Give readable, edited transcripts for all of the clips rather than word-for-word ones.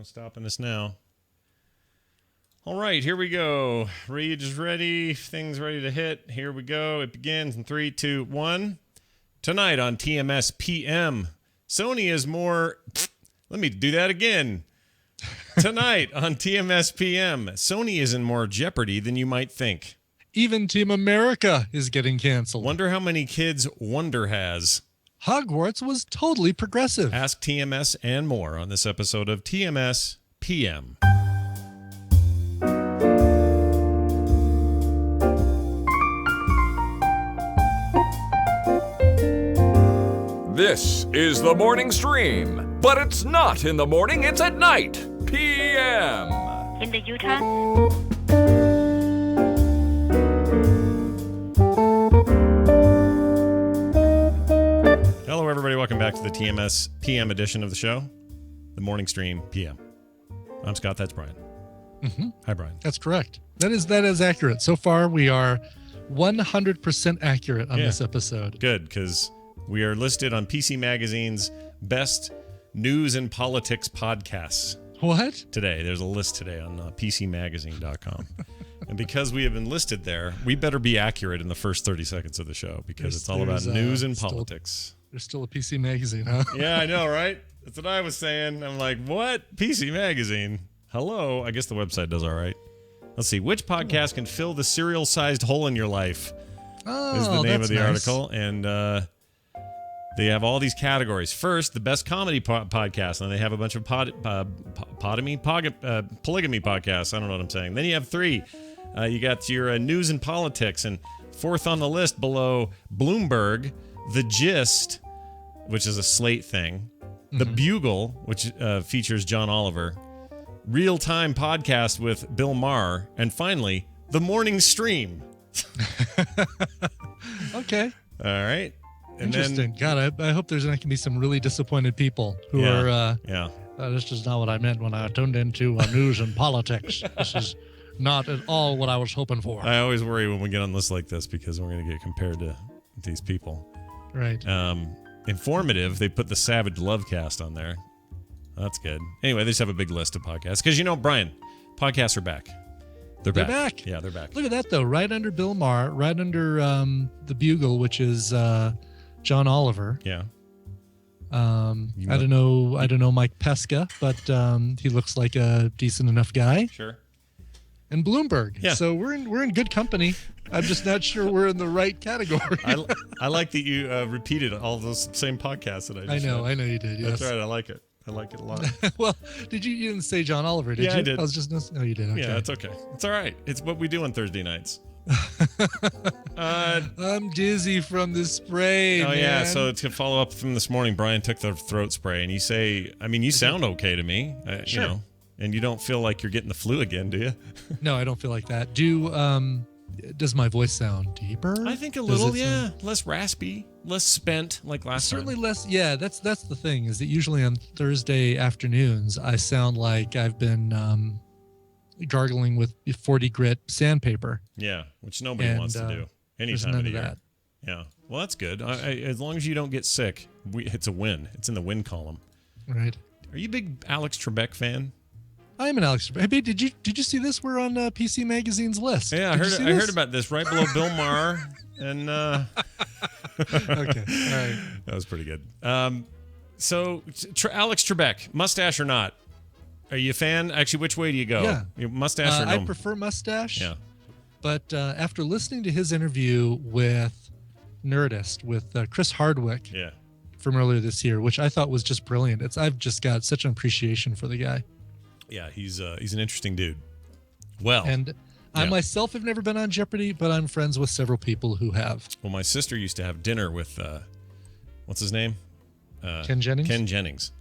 No stopping us now. All right, here we go. Reed is ready. Things ready to hit. Here we go. It begins in 3, 2, 1. Tonight on TMS PM, Sony is more... Let me do that again. Tonight on TMS PM, Sony is in more jeopardy than you might think. Even Team America is getting canceled. Wonder how many kids Wonder has. Hogwarts was totally progressive. Ask TMS and more on this episode of TMS PM. This is the morning stream, but it's not in the morning, it's at night. PM. In the Utah. Hello, everybody. Welcome back to the TMS PM edition of the show, the morning stream PM. I'm Scott. That's Brian. Mm-hmm. Hi, Brian. That's correct. That is accurate. So far, we are 100% accurate on this episode. Good, because we are listed on PC Magazine's best news and politics podcasts. What? Today. There's a list today on PCMagazine.com. And because we have been listed there, we better be accurate in the first 30 seconds of the show because it's all about news and politics. There's still a PC Magazine, huh? Yeah, I know, right? That's what I was saying. I'm like, what? PC Magazine? Hello? I guess the website does all right. Let's see. Which podcast can fill the cereal-sized hole in your life? Is the name of the article. And they have all these categories. First, the best comedy podcast, and they have a bunch of polygamy podcasts. I don't know what I'm saying. Then you have 3. You got your news and politics, and 4th on the list below Bloomberg, The Gist, which is a Slate thing, The Bugle, which features John Oliver, Real Time Podcast with Bill Maher, and finally, The Morning Stream. Okay. All right. And interesting. God, I hope there's not going to be some really disappointed people who are, this is not what I meant when I tuned into news and politics. This is not at all what I was hoping for. I always worry when we get on lists like this because we're going to get compared to these people. Right. Informative. They put the Savage Love Cast on there. That's good. Anyway, they just have a big list of podcasts. Because, Brian, podcasts are back. They're back. Yeah, they're back. Look at that, though. Right under Bill Maher, right under The Bugle, which is John Oliver. Yeah. I don't know Mike Pesca, but he looks like a decent enough guy. Sure. And Bloomberg. Yeah. So we're in good company. I'm just not sure we're in the right category. I like that you repeated all those same podcasts that I just said. I know you did. Yes. That's right. I like it. I like it a lot. Well, you didn't say John Oliver, did you? Yeah, I did. I was just no, you did. Okay. Yeah, that's okay. It's all right. It's what we do on Thursday nights. I'm dizzy from the spray. Oh, yeah. So to follow up from this morning, Brian took the throat spray, and you say, you sound okay to me. Sure. And you don't feel like you're getting the flu again, do you? No, I don't feel like that. Does my voice sound deeper? I think a little, yeah. Less raspy, less spent like last time. Certainly less. Yeah, that's the thing, is that usually on Thursday afternoons, I sound like I've been gargling with 40 grit sandpaper. Yeah, which nobody wants to do any time of the year. That. Yeah, well, that's good. As long as you don't get sick, it's a win. It's in the win column. Right. Are you a big Alex Trebek fan? I am an Alex Trebek. Hey, did you see this? We're on PC Magazine's list. Yeah, I heard about this right below Bill Maher. And okay, all right. That was pretty good. So Alex Trebek, mustache or not? Are you a fan? Actually, which way do you go? Yeah. Mustache or no? I prefer mustache. Yeah. But after listening to his interview with Nerdist, with Chris Hardwick from earlier this year, which I thought was just brilliant. I've just got such an appreciation for the guy. Yeah, he's an interesting dude. Well, and I myself have never been on Jeopardy, but I'm friends with several people who have. Well, my sister used to have dinner with, what's his name? Ken Jennings? Ken Jennings.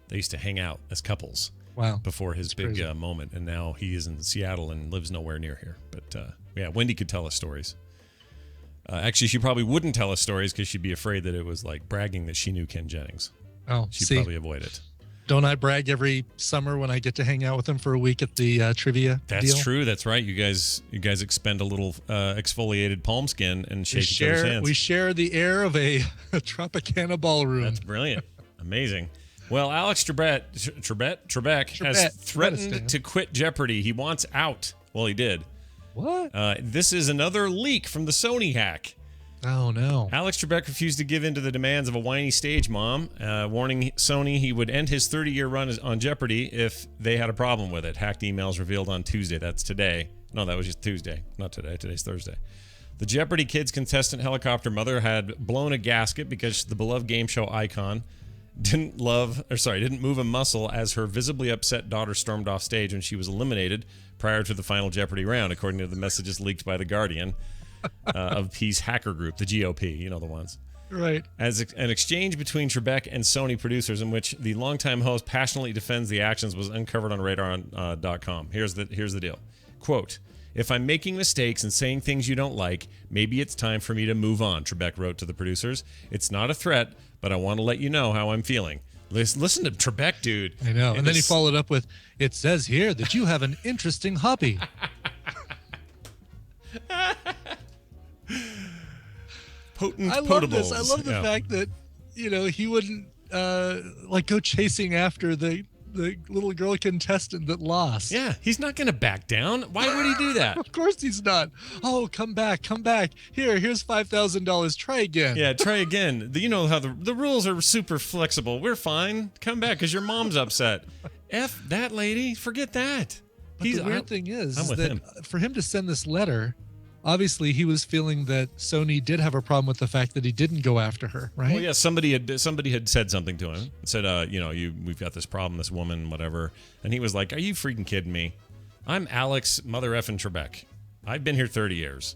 They used to hang out as couples. Wow. Before his big moment, and now he is in Seattle and lives nowhere near here. But Wendy could tell us stories. Actually, she probably wouldn't tell us stories because she'd be afraid that it was like bragging that she knew Ken Jennings. Oh, she'd probably avoid it. Don't I brag every summer when I get to hang out with him for a week at the trivia That's deal? true. That's right. You guys expend a little exfoliated palm skin and shake each other's hands. We share the air of a Tropicana ballroom. That's brilliant. Amazing. Well, Alex Trebek has threatened to quit Jeopardy. He wants out. Well, he did. What? This is another leak from the Sony hack. Oh, no. Alex Trebek refused to give in to the demands of a whiny stage mom, warning Sony he would end his 30-year run on Jeopardy if they had a problem with it. Hacked emails revealed on Tuesday. That's today. No, that was just Tuesday. Not today. Today's Thursday. The Jeopardy Kids contestant helicopter mother had blown a gasket because the beloved game show icon didn't move a muscle as her visibly upset daughter stormed off stage when she was eliminated prior to the final Jeopardy round, according to the messages leaked by The Guardian. Of Peace hacker group, the GOP, you know the ones. Right. As an exchange between Trebek and Sony producers in which the longtime host passionately defends the actions was uncovered on radar.com. Here's the deal. Quote, "If I'm making mistakes and saying things you don't like, maybe it's time for me to move on," Trebek wrote to the producers. "It's not a threat, but I want to let you know how I'm feeling." Listen to Trebek, dude. I know. And then he followed up with, "It says here that you have an interesting hobby." I love this. I love the fact that, he wouldn't go chasing after the little girl contestant that lost. Yeah, he's not going to back down. Why would he do that? Of course he's not. Oh, come back. Here's $5,000. Try again. Yeah, try again. You know how the rules are super flexible. We're fine. Come back because your mom's upset. F that lady. Forget that. But the weird thing is that him. For him to send this letter, obviously he was feeling that Sony did have a problem with the fact that he didn't go after her, right? Well, yeah, somebody had said something to him. Said, we've got this problem, this woman, whatever. And he was like, "Are you freaking kidding me? I'm Alex mother effing Trebek. I've been here 30 years.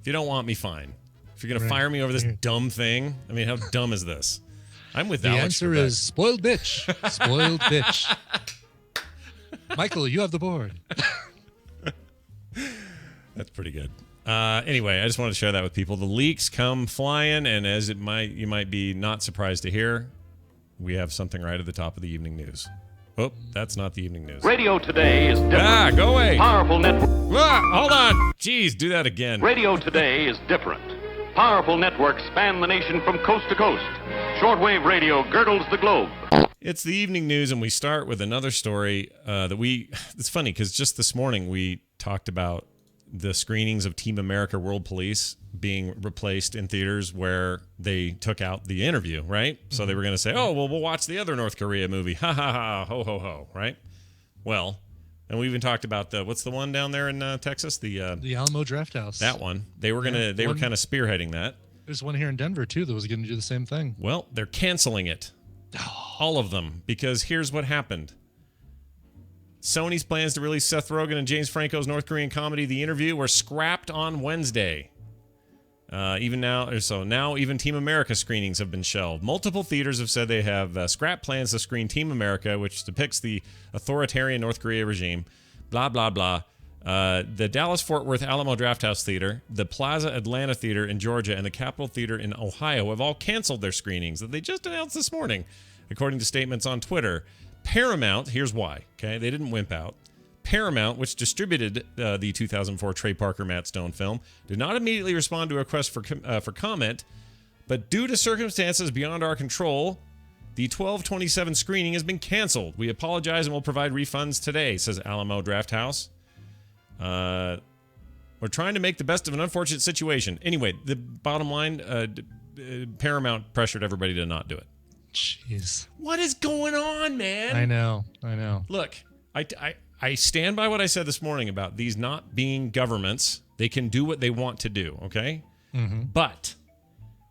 If you don't want me, fine. If you're going to fire me over this dumb thing, I mean, how dumb is this? I'm with Alex Trebek." The answer is spoiled bitch. Spoiled bitch. Michael, you have the board. That's pretty good. Anyway, I just wanted to share that with people. The leaks come flying, and as you might be not surprised to hear, we have something right at the top of the evening news. Oh, that's not the evening news. Radio today is different. Go away. Powerful network. Hold on. Jeez, do that again. Radio today is different. Powerful networks span the nation from coast to coast. Shortwave radio girdles the globe. It's the evening news, and we start with another story it's funny because just this morning we talked about the screenings of Team America World Police being replaced in theaters where they took out the interview, right? Mm-hmm. So they were going to say, "Oh, well, we'll watch the other North Korea movie. Ha, ha, ha, ho, ho, ho," right? Well, and we even talked about what's the one down there in Texas? The Alamo Drafthouse. That one. They were were kind of spearheading that. There's one here in Denver, too, that was going to do the same thing. Well, they're canceling it. All of them. Because here's what happened. Sony's plans to release Seth Rogen and James Franco's North Korean comedy The Interview were scrapped on Wednesday. Now even Team America screenings have been shelved. Multiple theaters have said they have scrapped plans to screen Team America, which depicts the authoritarian North Korea regime. Blah, blah, blah. The Dallas-Fort Worth Alamo Drafthouse Theater, the Plaza Atlanta Theater in Georgia, and the Capitol Theater in Ohio have all canceled their screenings that they just announced this morning, according to statements on Twitter. Paramount, here's why, okay? They didn't wimp out. Paramount, which distributed the 2004 Trey Parker Matt Stone film, did not immediately respond to a request for comment, but due to circumstances beyond our control, the 12/27 screening has been canceled. We apologize and will provide refunds today, says Alamo Drafthouse. We're trying to make the best of an unfortunate situation. Anyway, the bottom line, Paramount pressured everybody to not do it. Jeez. What is going on, man? I know. Look, I stand by what I said this morning about these not being governments. They can do what they want to do, okay? Mm-hmm. But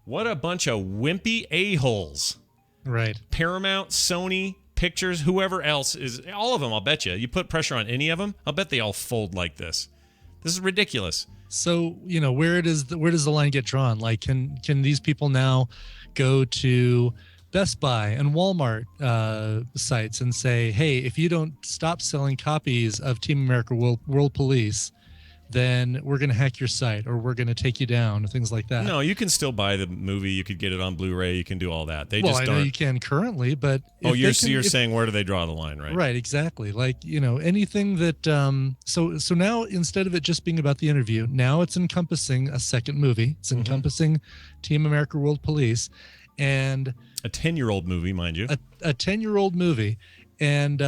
what a bunch of wimpy a-holes. Right. Paramount, Sony, Pictures, whoever else is, all of them, I'll bet you. You put pressure on any of them, I'll bet they all fold like this. This is ridiculous. So, where does the line get drawn? Like, can these people now go to Best Buy and Walmart sites and say, "Hey, if you don't stop selling copies of Team America World Police, then we're going to hack your site or we're going to take you down," or things like that? No, you can still buy the movie. You could get it on Blu-ray. You can do all that. I know you can currently, but you're saying where do they draw the line, right? Right, exactly. Like, anything that so now instead of it just being about the interview, now it's encompassing a second movie. It's encompassing Team America World Police. and a 10-year-old movie, mind you. A 10-year-old movie, and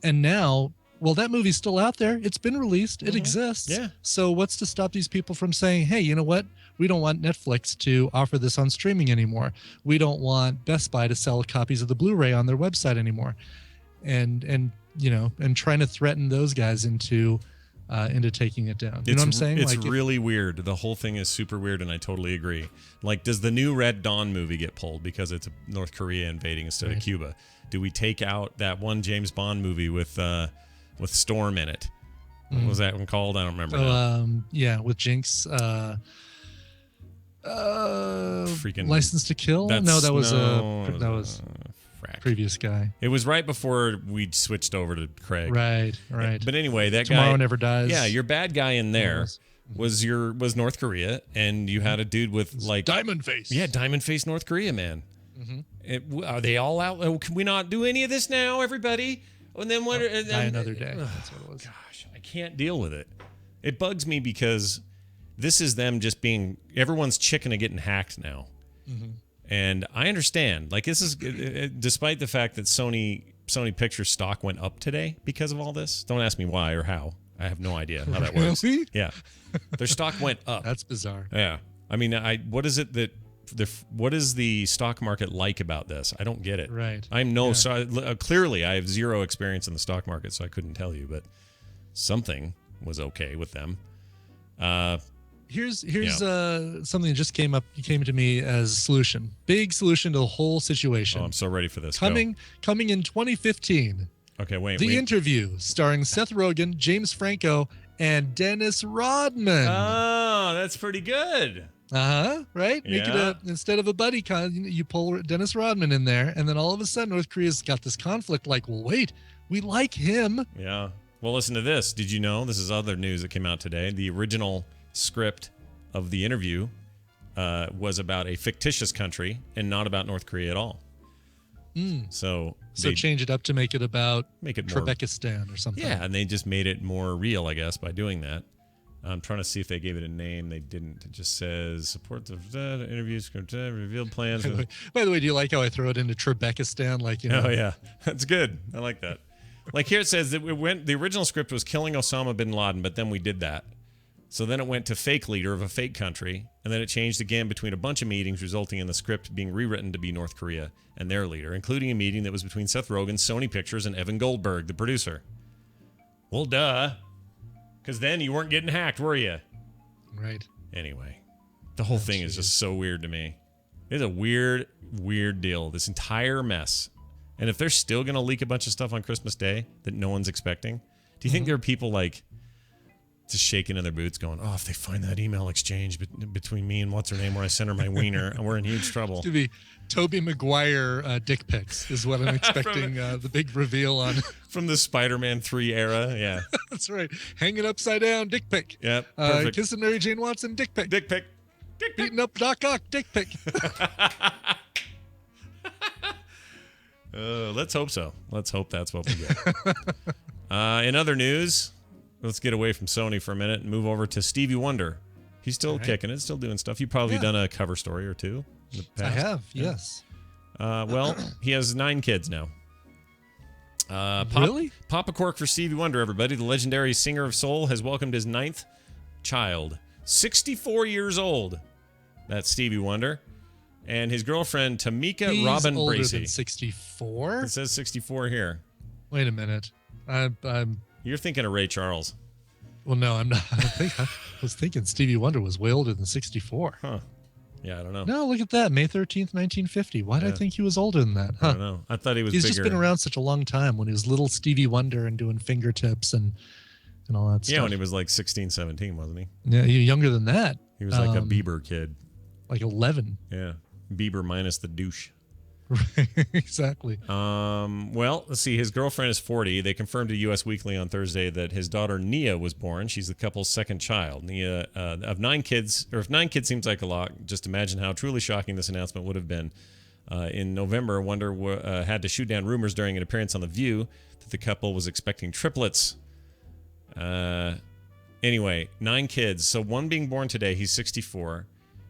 now, well, that movie's still out there. It's been released. It exists. Yeah. So what's to stop these people from saying, hey, you know what? We don't want Netflix to offer this on streaming anymore. We don't want Best Buy to sell copies of the Blu-ray on their website anymore. And trying to threaten those guys into taking it down. You know what I'm saying? It's really weird. The whole thing is super weird, and I totally agree. Like, does the new Red Dawn movie get pulled because it's North Korea invading instead of Cuba? Do we take out that one James Bond movie with Storm in it? What was that one called? I don't remember. With Jinx. Freaking License to Kill? That was previous guy. It was right before we switched over to Craig. Right. But anyway, that Tomorrow guy Never Dies. Yeah, your bad guy in there was North Korea, and you had a dude with like Diamond Face. Yeah, Diamond Face North Korea man. Are they all out? Oh, can we not do any of this now, everybody? And then what? Die Another Day. That's what it was. Gosh, I can't deal with it. It bugs me because this is them just being everyone's chicken of getting hacked now. And I understand. Like, this is despite the fact that Sony Pictures stock went up today because of all this. Don't ask me why or how. I have no idea how that works. Yeah, their stock went up. That's bizarre. Yeah, I mean, what is it that what is the stock market like about this? I don't get it. Right. Clearly I have zero experience in the stock market, so I couldn't tell you. But something was okay with them. Here's something that just came to me as a solution. Big solution to the whole situation. Oh, I'm so ready for this. Coming in 2015. Okay, wait. The Interview, starring Seth Rogen, James Franco, and Dennis Rodman. Oh, that's pretty good. Right? Yeah. Make it instead of a buddy you pull Dennis Rodman in there, and then all of a sudden North Korea's got this conflict. Like, well, wait, we like him. Yeah. Well, listen to this. Did you know, this is other news that came out today, the original script of The Interview was about a fictitious country and not about North Korea at all. So change it up to make it about more Trebekistan or something. Yeah, and they just made it more real, I guess, by doing that. I'm trying to see if they gave it a name. They didn't. It just says support the interview script, revealed plans. By the way, do you like how I throw it into Trebekistan? Like, you know. Oh yeah, that's good. I like that. Like here it says that the original script was killing Osama bin Laden, but then we did that. So then it went to fake leader of a fake country, and then it changed again between a bunch of meetings, resulting in the script being rewritten to be North Korea and their leader, including a meeting that was between Seth Rogen, Sony Pictures, and Evan Goldberg, the producer. Well, duh. Because then you weren't getting hacked, were you? Right. Anyway, the whole thing is just so weird to me. It's a weird, weird deal, this entire mess. And if they're still going to leak a bunch of stuff on Christmas Day that no one's expecting, do you think there are people like just shaking in their boots going, oh, if they find that email exchange between me and what's her name where I sent her my wiener, and we're in huge trouble. It's to be Tobey Maguire dick pics is what I'm expecting. The big reveal on from the Spider-Man 3 era. Yeah, that's right. Hanging upside down dick pic. Yeah, kissing Mary Jane Watson dick pic. Dick pic. Dick pic. Beating up Doc Ock dick pic. Let's hope so. Let's hope that's what we get. In other news, let's get away from Sony for a minute and move over to Stevie Wonder. He's still kicking it, still doing stuff. You've probably done a cover story or two in the past. I have, yes. Well, he has 9 kids now. Really? Pop a cork for Stevie Wonder, everybody. The legendary singer of soul has welcomed his 9th child. 64 years old. That's Stevie Wonder. And his girlfriend, Tamika Robin older Bracey. Than 64? It says 64 here. Wait a minute. You're thinking of Ray Charles. Well, no, I'm not. I was thinking Stevie Wonder was way older than 64. Huh. Yeah, I don't know. No, look at that. May 13th, 1950. Why did I think he was older than that? Huh. I don't know. I thought he was He's bigger. just been around such a long time when he was little Stevie Wonder and doing fingertips and all that stuff. Yeah, when he was like 16, 17, wasn't he? Yeah, he was younger than that. He was like a Bieber kid. Like 11. Yeah. Bieber minus the douche. Right, exactly. Well, let's see. His girlfriend is 40. They confirmed to U.S. Weekly on Thursday that his daughter Nia was born. She's the couple's second child. Nia, of 9 kids, or if 9 kids seems like a lot, just imagine how truly shocking this announcement would have been. In November, Wonder had to shoot down rumors during an appearance on The View that the couple was expecting triplets. Anyway, 9 kids. So one being born today, he's 64.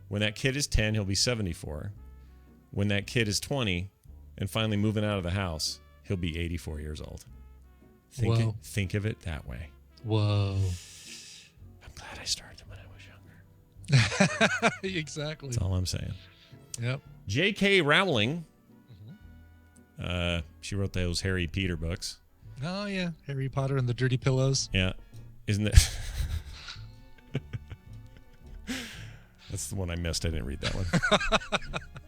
When that kid is 10, he'll be 74. when that kid is 20 and finally moving out of the house, he'll be 84 years old. Think of it that way. Whoa. I'm glad I started when I was younger. Exactly. That's all I'm saying. Yep. J.K. Rowling. She wrote those Harry Peter books. Oh, yeah. Harry Potter and the Dirty Pillows. Yeah. Isn't it? That's the one I missed. I didn't read that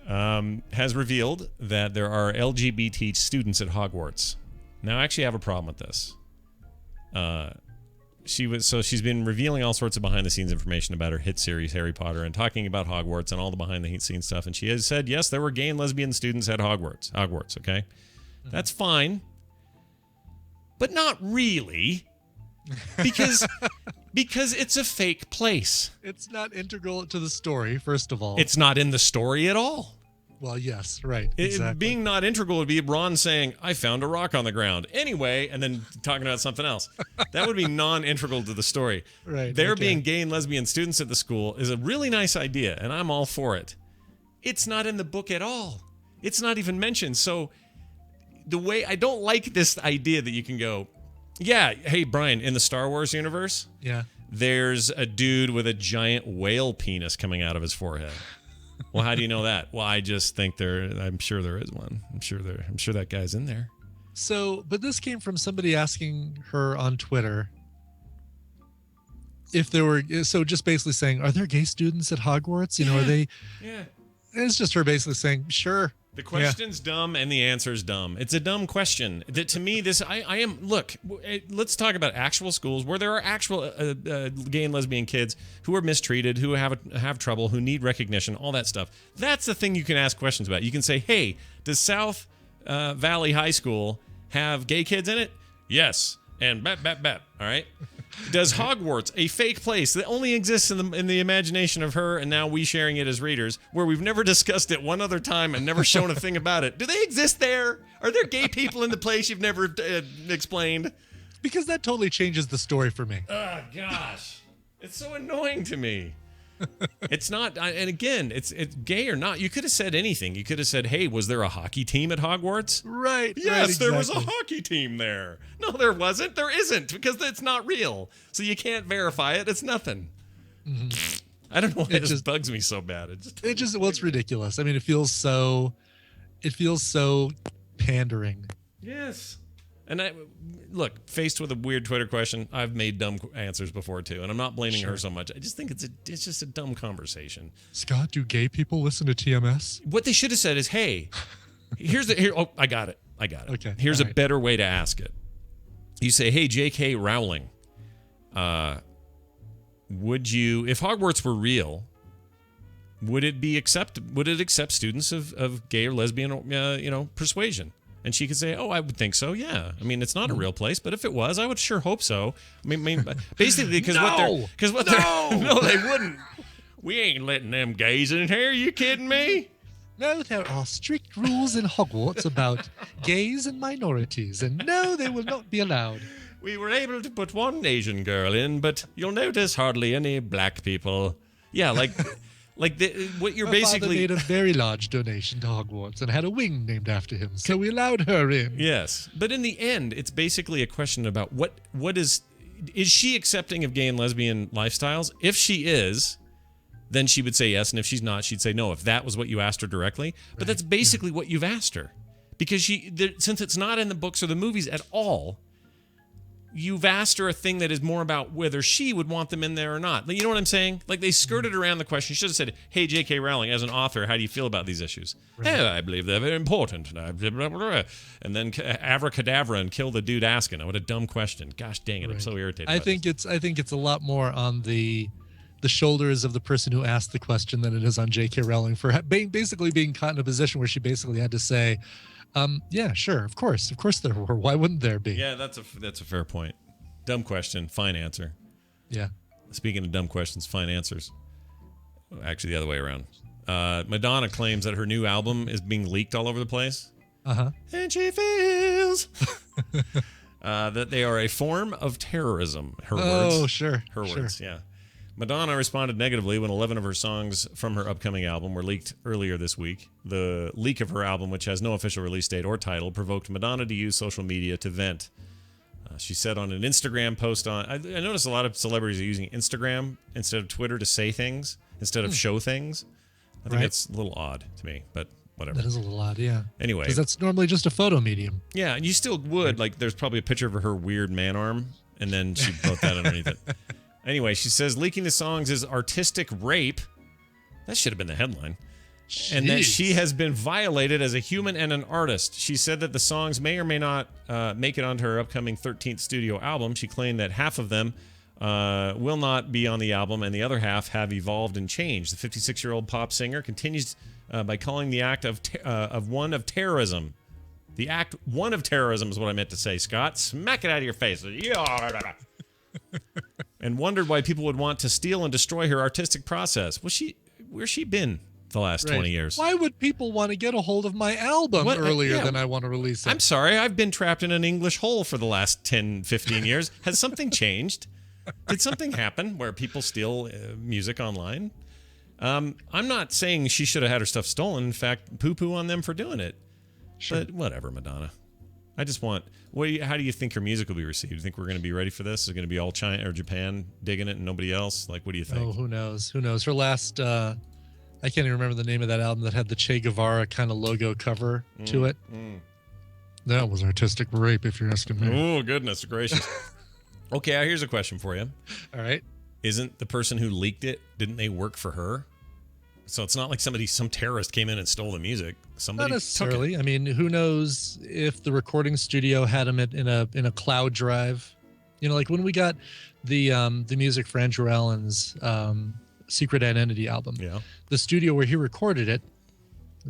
one. Has revealed that there are LGBT students at Hogwarts. Now, I actually have a problem with this. She's been revealing all sorts of behind-the-scenes information about her hit series Harry Potter and talking about Hogwarts and all the behind-the-scenes stuff. And she has said, yes, there were gay and lesbian students at Hogwarts. Okay? That's fine. But not really. Because it's a fake place. It's not integral to the story, first of all. It's not in the story at all. Well, yes, right. Exactly. Being not integral would be Ron saying, I found a rock on the ground. Anyway, and then talking about something else. That would be non-integral to the story. Right. There being gay and lesbian students at the school is a really nice idea, and I'm all for it. It's not in the book at all. It's not even mentioned. So I don't like this idea that you can go, yeah, hey, Brian, in the Star Wars universe, there's a dude with a giant whale penis coming out of his forehead. Well, how do you know that? Well, I just think I'm sure there is one. I'm sure that guy's in there. So, but this came from somebody asking her on Twitter if there were, so just basically saying, are there gay students at Hogwarts? Are they? Yeah. It's just her basically saying, sure. The question's dumb and the answer's dumb. It's a dumb question. To me, look, let's talk about actual schools where there are actual gay and lesbian kids who are mistreated, who have trouble, who need recognition, all that stuff. That's the thing you can ask questions about. You can say, hey, does South Valley High School have gay kids in it? Yes. And bap, bap, bap. All right. Does Hogwarts, a fake place that only exists in the imagination of her and now we sharing it as readers, where we've never discussed it one other time and never shown a thing about it, do they exist there? Are there gay people in the place you've never explained? Because that totally changes the story for me. Oh, gosh. It's so annoying to me. It's not, and again, it's gay or not. You could have said anything. You could have said, hey, was there a hockey team at Hogwarts? Right. Yes, right, there was a hockey team there. No, there wasn't. There isn't, because it's not real. So you can't verify it. It's nothing. Mm-hmm. I don't know why this bugs me so bad. It's ridiculous. I mean, it feels so pandering. Yes. And look, faced with a weird Twitter question, I've made dumb answers before too, and I'm not blaming her so much. I just think it's just a dumb conversation. Scott, do gay people listen to TMS? What they should have said is, hey, I got it. Okay. Here's a better way to ask it. You say, hey, J.K. Rowling, would you, if Hogwarts were real, would it accept students of gay or lesbian, persuasion? And she could say, oh, I would think so, yeah. I mean, it's not a real place, but if it was, I would sure hope so. I mean basically, because no, they wouldn't. We ain't letting them gays in here. Are you kidding me? No, there are strict rules in Hogwarts about gays and minorities, and no, they will not be allowed. We were able to put one Asian girl in, but you'll notice hardly any black people. Yeah, what you're My father basically made a very large donation to Hogwarts and had a wing named after him, so we allowed her in. Yes, but in the end, it's basically a question about what is she accepting of gay and lesbian lifestyles? If she is, then she would say yes, and if she's not, she'd say no. If that was what you asked her directly, but that's basically what you've asked her, because since it's not in the books or the movies at all. You've asked her a thing that is more about whether she would want them in there or not. You know what I'm saying? Like, they skirted around the question. She should have said, hey, J.K. Rowling, as an author, how do you feel about these issues? Right. Hey, I believe they're very important. And then abracadabra and kill the dude asking. What a dumb question. Gosh dang it, right. I'm so irritated I think it's a lot more on the shoulders of the person who asked the question than it is on J.K. Rowling for basically being caught in a position where she basically had to say, yeah, sure, of course there were. Why wouldn't there be? Yeah, that's a fair point. Dumb question, fine answer. Yeah. Speaking of dumb questions, fine answers. Actually, the other way around. Madonna claims that her new album is being leaked all over the place. Uh-huh. And she feels that they are a form of terrorism. Her words. Oh, sure. Her words, yeah. Madonna responded negatively when 11 of her songs from her upcoming album were leaked earlier this week. The leak of her album, which has no official release date or title, provoked Madonna to use social media to vent. She said on an Instagram post I noticed a lot of celebrities are using Instagram instead of Twitter to say things, instead of show things. I think that's a little odd to me, but whatever. That is a little odd, yeah. Anyway. Because that's normally just a photo medium. Yeah, and you still would. Like, there's probably a picture of her weird man arm, and then she wrote that underneath it. Anyway, she says leaking the songs is artistic rape. That should have been the headline. Jeez. And that she has been violated as a human and an artist. She said that the songs may or may not make it onto her upcoming 13th studio album. She claimed that half of them will not be on the album, and the other half have evolved and changed. The 56-year-old pop singer continues by calling the act of one of terrorism. The act one of terrorism is what I meant to say, Scott. Smack it out of your face. And wondered why people would want to steal and destroy her artistic process. Where's she been the last 20 years? Why would people want to get a hold of my album earlier than I want to release it? I'm sorry. I've been trapped in an English hole for the last 10, 15 years. Has something changed? Did something happen where people steal music online? I'm not saying she should have had her stuff stolen. In fact, poo-poo on them for doing it. Sure. But whatever, Madonna. I just want... how do you think her music will be received? Do you think we're going to be ready for this? Is it going to be all China or Japan digging it and nobody else? Like, what do you think? Oh, who knows? Who knows? Her last... I can't even remember the name of that album that had the Che Guevara kind of logo cover to it. That was artistic rape, if you're asking me. Oh, goodness gracious. Okay, here's a question for you. All right. Isn't the person who leaked it, didn't they work for her? So it's not like some terrorist came in and stole the music. Somebody not necessarily. I mean, who knows if the recording studio had them in a cloud drive? You know, like when we got the music for Andrew Allen's Secret Identity album. Yeah. The studio where he recorded it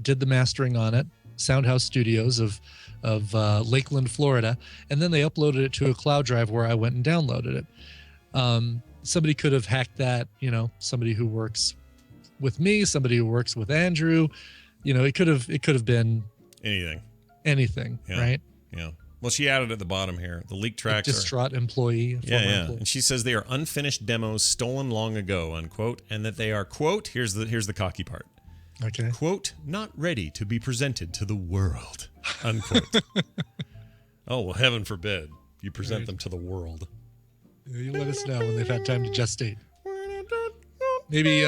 did the mastering on it, Soundhouse Studios of Lakeland, Florida, and then they uploaded it to a cloud drive where I went and downloaded it. Somebody could have hacked that, you know, somebody who works with me, somebody who works with Andrew, you know, it could have been anything, yeah. Right? Yeah. Well, she added at the bottom here, the leaked tracks a distraught employee. Yeah. And she says they are unfinished demos stolen long ago, unquote, and that they are, quote, here's the cocky part. Okay. Quote, not ready to be presented to the world, unquote. Oh, well, heaven forbid you present them to the world. You let us know when they've had time to gestate. Maybe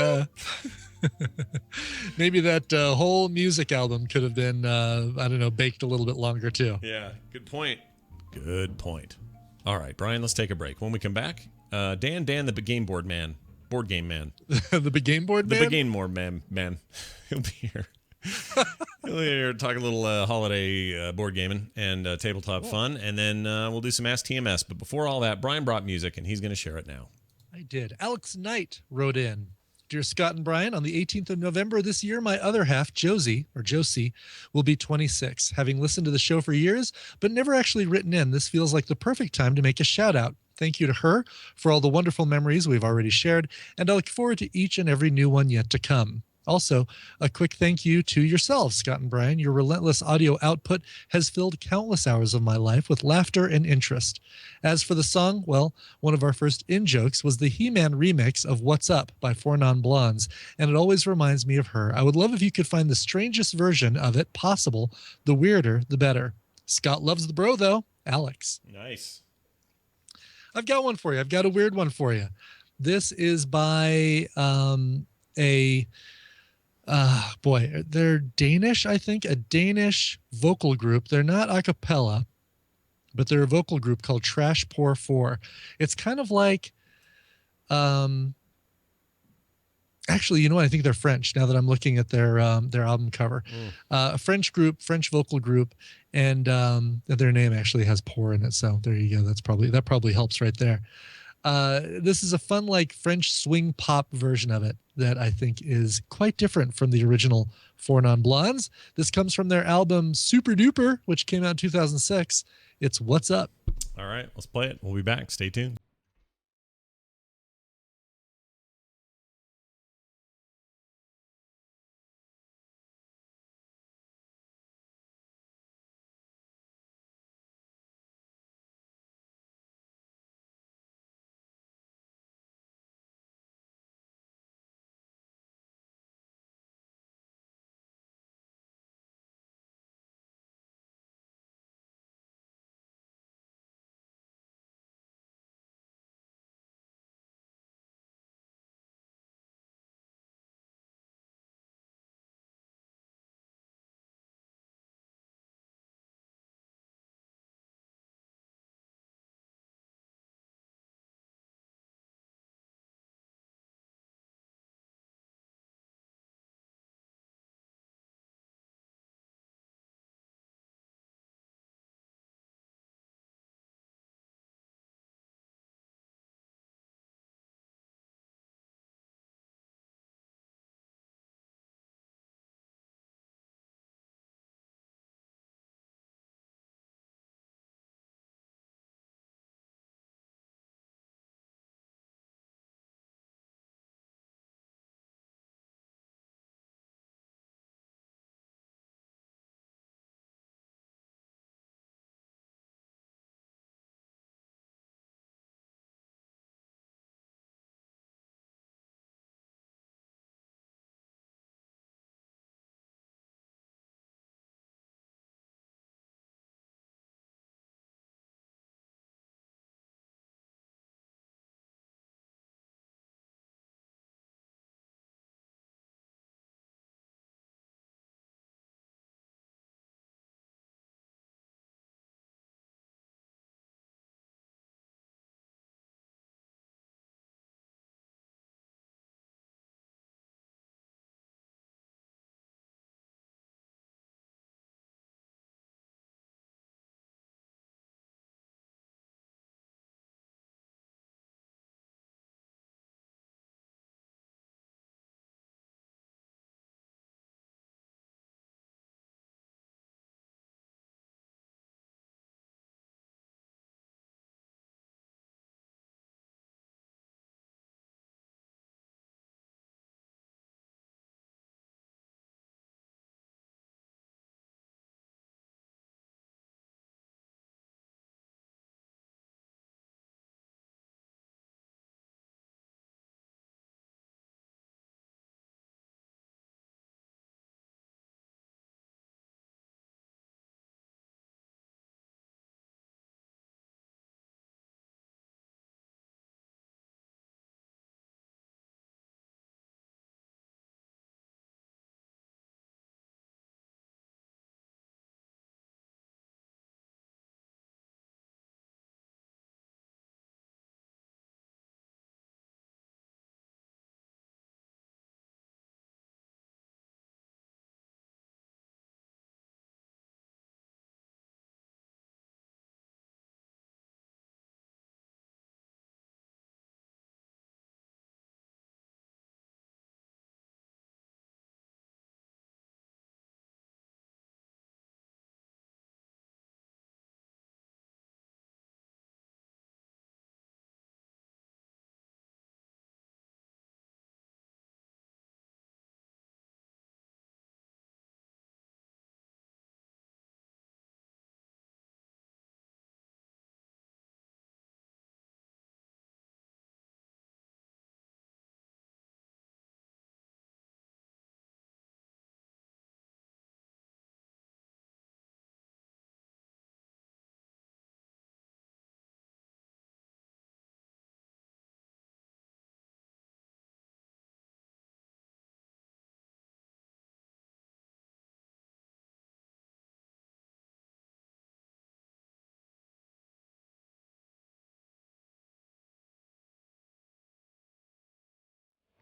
maybe that whole music album could have been, I don't know, baked a little bit longer too. Yeah, good point. Good point. All right, Brian, let's take a break. When we come back, Dan, the board game man. The big game board man? The big game board man. He'll be here. He'll be here to talk a little holiday board gaming and tabletop fun, and then we'll do some Ask TMS. But before all that, Brian brought music, and he's going to share it now. I did. Alex Knight wrote in, Dear Scott and Brian, on the 18th of November this year, my other half, Josie, will be 26. Having listened to the show for years, but never actually written in, this feels like the perfect time to make a shout out. Thank you to her for all the wonderful memories we've already shared, and I look forward to each and every new one yet to come. Also, a quick thank you to yourselves, Scott and Brian. Your relentless audio output has filled countless hours of my life with laughter and interest. As for the song, well, one of our first in-jokes was the He-Man remix of What's Up by Four Non-Blondes, and it always reminds me of her. I would love if you could find the strangest version of it possible. The weirder, the better. Scott loves the bro, though. Alex. Nice. I've got one for you. I've got a weird one for you. This is by they're Danish, I think, a Danish vocal group. They're not a cappella, but they're a vocal group called Trash Pour 4. It's kind of like, actually, you know what? I think they're French now that I'm looking at their album cover. A French vocal group, and their name actually has pour in it. So there you go. That probably helps right there. This is a fun, like, French swing pop version of it that I think is quite different from the original Four Non-Blondes. This comes from their album Super Duper, which came out in 2006. It's What's Up. All right, let's play it. We'll be back. Stay tuned.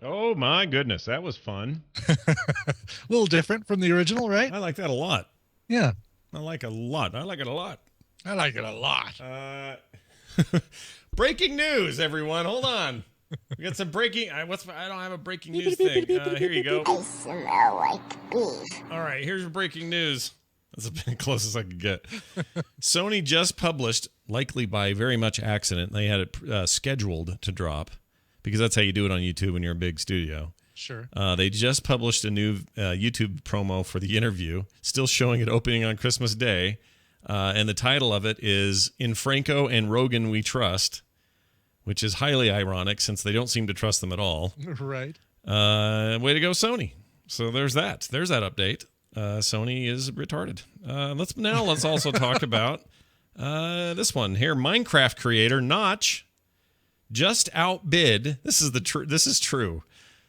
Oh my goodness, that was fun. A little different from the original, right? I like that a lot. Yeah. I like it a lot. I like it a lot. Breaking news, everyone. Hold on. We got some breaking. I don't have a breaking news thing. Here you go. I smell like beef. All right, here's your breaking news. That's the closest I could get. Sony just published, likely by very much accident, they had it scheduled to drop, because that's how you do it on YouTube when you're a big studio. Sure. They just published a new YouTube promo for the interview, still showing it opening on Christmas Day. And the title of it is In Franco and Rogan We Trust, which is highly ironic since they don't seem to trust them at all. Right. Way to go, Sony. So there's that. There's that update. Sony is retarded. Let's also talk about this one here. Minecraft creator Notch just outbid. This is true.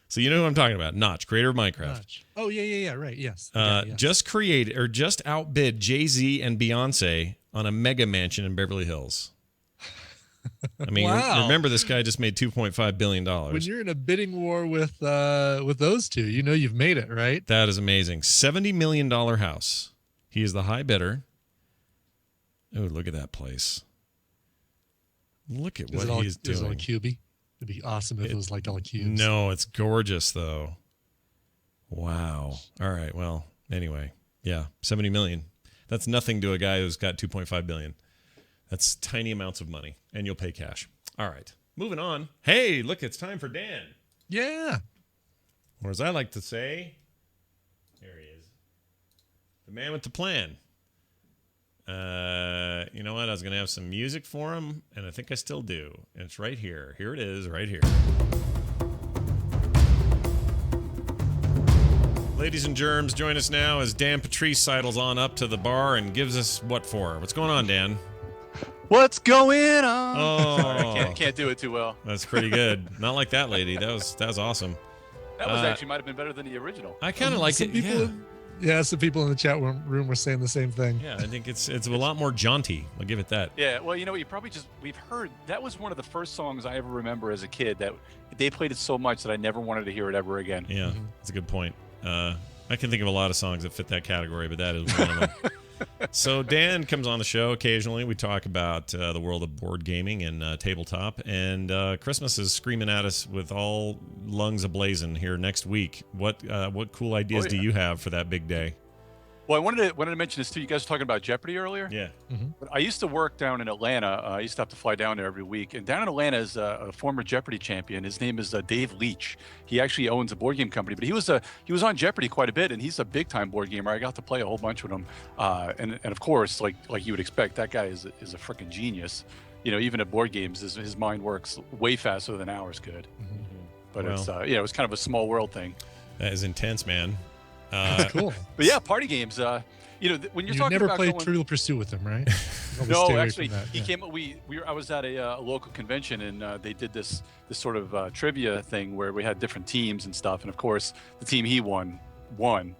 So you know who I'm talking about. Notch, creator of Minecraft. Notch. Oh, yeah, right. Yes. Yes. Just outbid Jay-Z and Beyonce on a mega mansion in Beverly Hills. I mean, Wow. remember this guy just made $2.5 billion. When you're in a bidding war with those two, you know you've made it, right? That is amazing. $70 million house. He is the high bidder. Oh, look at that place. Look at what he is doing. Is it all cubey? It'd be awesome if it was like all cubes. No, it's gorgeous, though. Wow. All right. Well, anyway. Yeah, 70 million. That's nothing to a guy who's got 2.5 billion. That's tiny amounts of money, and you'll pay cash. All right. Moving on. Hey, look, it's time for Dan. Yeah. Or as I like to say, there he is. The man with the plan. You know what? I was going to have some music for him, and I think I still do. And it's right here. Here it is, right here. Ladies and germs, join us now as Dan Patrice sidles on up to the bar and gives us what for. What's going on, Dan? What's going on? Oh, Sorry, I can't do it too well. That's pretty good. Not like that lady. That was awesome. That was actually might have been better than the original. I kind of liked it. Yeah. Some people in the chat room were saying the same thing. Yeah, I think it's a lot more jaunty. I'll give it that. Yeah, well, you know, we've heard that was one of the first songs I ever remember as a kid that they played it so much that I never wanted to hear it ever again. Yeah, that's a good point. I can think of a lot of songs that fit that category, but that is one of them. So Dan comes on the show occasionally. We talk about the world of board gaming and tabletop, and Christmas is screaming at us with all lungs ablazing here next week. What cool ideas do you have for that big day? Well, I wanted to mention this too. You guys were talking about Jeopardy earlier. Yeah. But I used to work down in Atlanta. I used to have to fly down there every week. And down in Atlanta is a former Jeopardy champion. His name is Dave Leach. He actually owns a board game company, but he was on Jeopardy quite a bit, and he's a big time board gamer. I got to play a whole bunch with him. And of course, like you would expect, that guy is a freaking genius. You know, even at board games, his mind works way faster than ours could. But it's it's kind of a small world thing. That is intense, man. Cool. But yeah, party games. When you're talking never about played Trivial Pursuit with him, right? No, actually, he came. I was at a local convention, and they did this sort of trivia thing where we had different teams and stuff. And of course, the team he won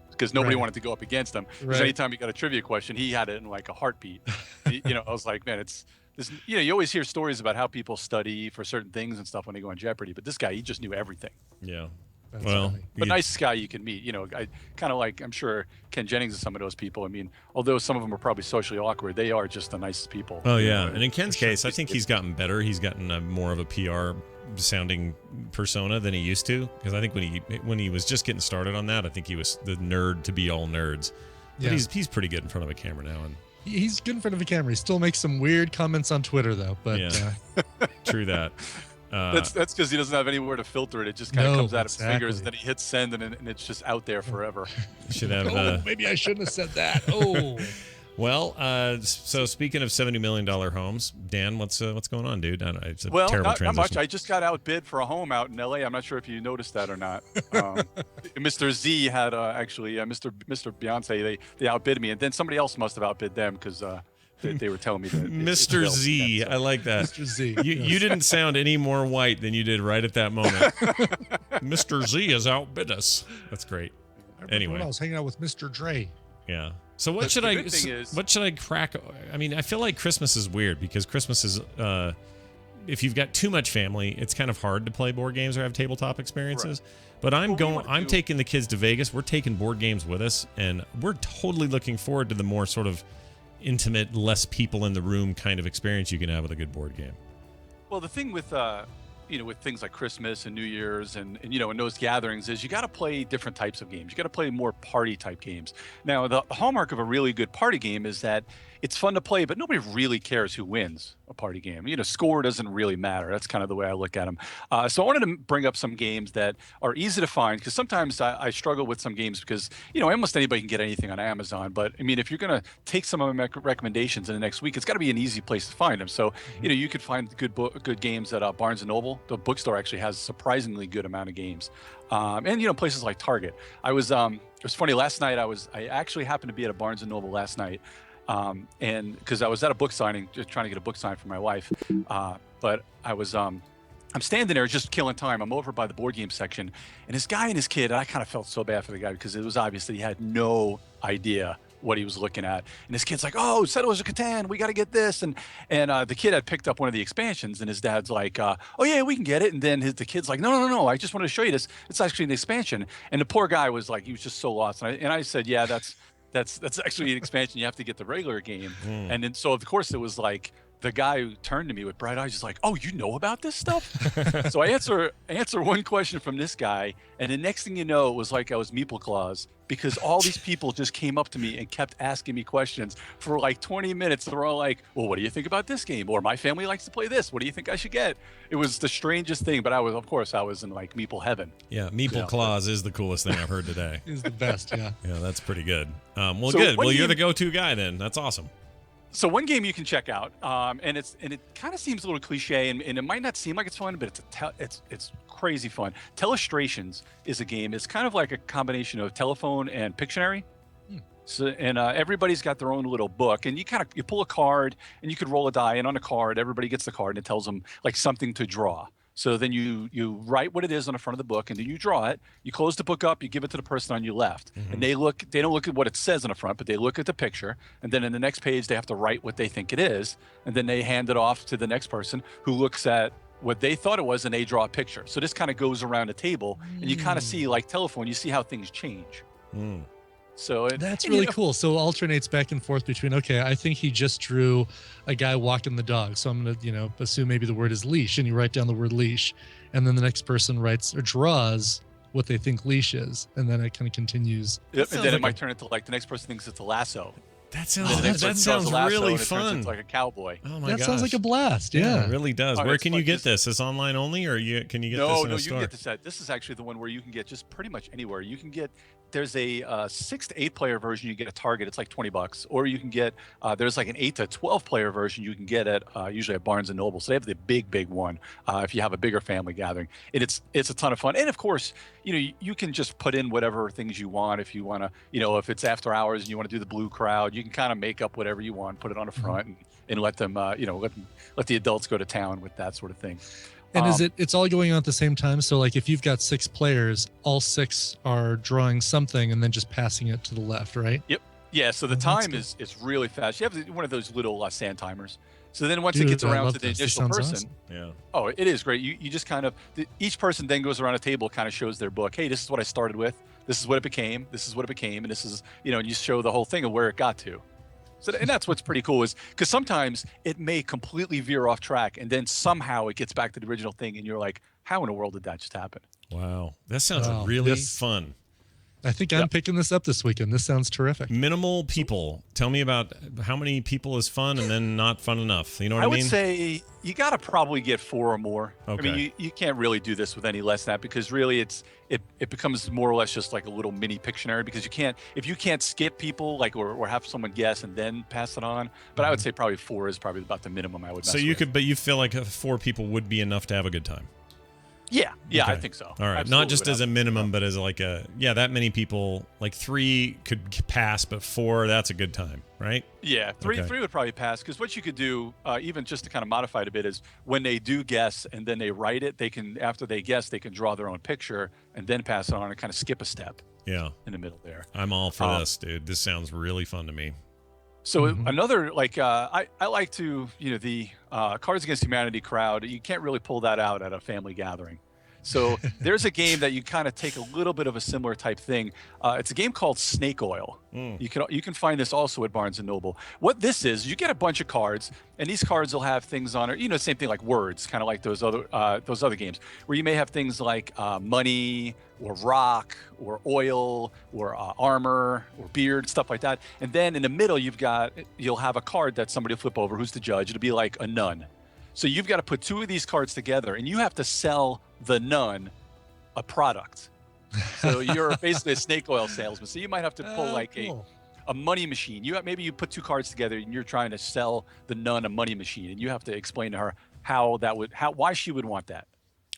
because nobody wanted to go up against him. Because anytime you got a trivia question, he had it in like a heartbeat. I was like, man, it's this. You always hear stories about how people study for certain things and stuff when they go on Jeopardy, but this guy, he just knew everything. Yeah. That's well, funny. But nicest guy you can meet. I kind of like, I'm sure Ken Jennings is some of those people. I mean, although some of them are probably socially awkward, they are just the nicest people. Oh, yeah. And in Ken's case, I think he's gotten better. He's gotten more of a PR sounding persona than he used to. Because I think when he was just getting started on that, I think he was the nerd to be all nerds. But he's pretty good in front of a camera now. And he's good in front of a camera. He still makes some weird comments on Twitter, though. But yeah. True that. That's because he doesn't have anywhere to filter it. It just kind of comes out of his fingers, and then he hits send, and it's just out there forever. Should have. Maybe I shouldn't have said that. Oh. Well, so speaking of $70 million homes, Dan, what's going on, dude? It's a terrible not transition. much. I just got outbid for a home out in LA. I'm not sure if you noticed that or not. Mr. Z had Mr. Beyonce. They outbid me, and then somebody else must have outbid them because. They were telling me that Mr. Z. I like that. Mr. Z. You didn't sound any more white than you did right at that moment. Mr. Z has outbid us. That's great. Anyway, when I was hanging out with Mr. Dre. Yeah. So what should I crack? I mean, I feel like Christmas is weird because Christmas is if you've got too much family, it's kind of hard to play board games or have tabletop experiences. Right. But I'm taking the kids to Vegas. We're taking board games with us, and we're totally looking forward to the more sort of intimate, less people in the room kind of experience you can have with a good board game. Well, the thing with with things like Christmas and New Year's and in those gatherings is you got to play different types of games. You got to play more party type games. Now, the hallmark of a really good party game is that it's fun to play, but nobody really cares who wins a party game. Score doesn't really matter. That's kind of the way I look at them. So I wanted to bring up some games that are easy to find, because sometimes I struggle with some games because, almost anybody can get anything on Amazon. But I mean, if you're going to take some of my recommendations in the next week, it's got to be an easy place to find them. So, you could find good games at Barnes & Noble. The bookstore actually has a surprisingly good amount of games. And places like Target. It was funny, last night I actually happened to be at a Barnes & Noble last night. And because I was at a book signing, just trying to get a book signed for my wife, but I was, I'm standing there just killing time. I'm over by the board game section, and this guy and his kid, and I kind of felt so bad for the guy because it was obvious that he had no idea what he was looking at. And his kid's like, "Oh, Settlers of Catan, we got to get this." And the kid had picked up one of the expansions, and his dad's like, "Oh yeah, we can get it." And then the kid's like, "No, I just wanted to show you this. It's actually an expansion." And the poor guy was like, he was just so lost. And I said, "Yeah, that's actually an expansion. You have to get the regular game." And then so of course it was like the guy who turned to me with bright eyes is like, "Oh, you know about this stuff?" So I answer one question from this guy, and the next thing you know, it was like I was Meeple Claus, because all these people just came up to me and kept asking me questions for like 20 minutes. They're all like, "Well, what do you think about this game?" Or, "My family likes to play this. What do you think I should get?" It was the strangest thing, but I was in like Meeple heaven. Yeah, Meeple Claus is the coolest thing I've heard today. Is the best, yeah. Yeah, that's pretty good. Well, So good. what Well, do you're you- the go-to guy then. That's awesome. So one game you can check out, and it kind of seems a little cliche, and it might not seem like it's fun, but it's crazy fun. Telestrations is a game. It's kind of like a combination of telephone and Pictionary. So everybody's got their own little book, and you pull a card, and you could roll a die, and on the card, everybody gets the card, and it tells them like something to draw. So then you write what it is on the front of the book, and then you draw it. You close the book up, you give it to the person on your left, and they don't look at what it says on the front, but they look at the picture, and then in the next page they have to write what they think it is, and then they hand it off to the next person who looks at what they thought it was, and they draw a picture. So this kind of goes around the table, and you kind of see, like telephone, you see how things change. So That's really cool. So it alternates back and forth between, okay, I think he just drew a guy walking the dog, so I'm going to, assume maybe the word is leash, and you write down the word leash, and then the next person writes or draws what they think leash is, and then it kind of continues. Yep, and then it might turn into like the next person thinks it's a lasso. That sounds really fun. It's like a cowboy. Oh my That gosh. sounds like a blast. Yeah, it really does. Oh, Where it's can like you get this- this? Is online only, or can you get this in No, a you store? can get this at. This is actually the one where you can get just pretty much anywhere. You can get. There's a 6 to 8 player version you get at Target. It's like $20, or you can get. There's like an 8 to 12 player version you can get at usually at Barnes and Noble. So they have the big one if you have a bigger family gathering. And it's a ton of fun. And of course, you can just put in whatever things you want. If you want to, if it's after hours and you want to do the blue crowd, you can kind of make up whatever you want, put it on the front, and let them, let the adults go to town with that sort of thing. And it's all going on at the same time? So like if you've got 6 players, all 6 are drawing something and then just passing it to the left, right? Yep. Yeah. So the That's time good. is really fast. You have one of those little sand timers. So then once Dude, it gets I around love to the this. This initial sounds person, awesome. Yeah. oh, it is great. You just kind of, each person then goes around a table, kind of shows their book. Hey, this is what I started with. This is what it became. This is what it became. And this is, and you show the whole thing of where it got to. So, and that's what's pretty cool is because sometimes it may completely veer off track and then somehow it gets back to the original thing. And you're like, how in the world did that just happen? Wow. That sounds Wow. really This- fun. I think I'm picking this up this weekend. This sounds terrific. Minimal people. Tell me about how many people is fun and then not fun enough. You know what I I mean? would say you got to probably get 4 or more. Okay. I mean, you can't really do this with any less than that because really it becomes more or less just like a little mini Pictionary because if you can't skip people like or have someone guess and then pass it on. But I would say probably 4 is probably about the minimum I would. So mess you with. could, but you feel like 4 people would be enough to have a good time. Yeah, Okay. I think so. All right, Absolutely not just would as a have- minimum, but as like that many people. Like 3 could pass, but 4, that's a good time, right? Yeah, three Okay. would probably pass because what you could do, even just to kind of modify it a bit, is when they do guess and then they write it, they can after they guess they can draw their own picture and then pass it on and kind of skip a step Yeah, in the middle there. I'm all for this, dude. This sounds really fun to me. So Mhm. another I like to the Cards Against Humanity crowd. You can't really pull that out at a family gathering. So there's a game that you kind of take a little bit of a similar type thing. It's a game called Snake Oil. You can find this also at Barnes and Noble. What this is, you get a bunch of cards, and these cards will have things on it. Same thing like words, kind of like those other games, where you may have things like money or rock or oil or armor or beard, stuff like that. And then in the middle, you'll have a card that somebody will flip over. Who's the judge? It'll be like a nun. So you've got to put two of these cards together, and you have to sell the nun a product. So you're basically a snake oil salesman. So you might have to pull Cool. a money machine. Maybe you put two cards together, and you're trying to sell the nun a money machine, and you have to explain to her why she would want that.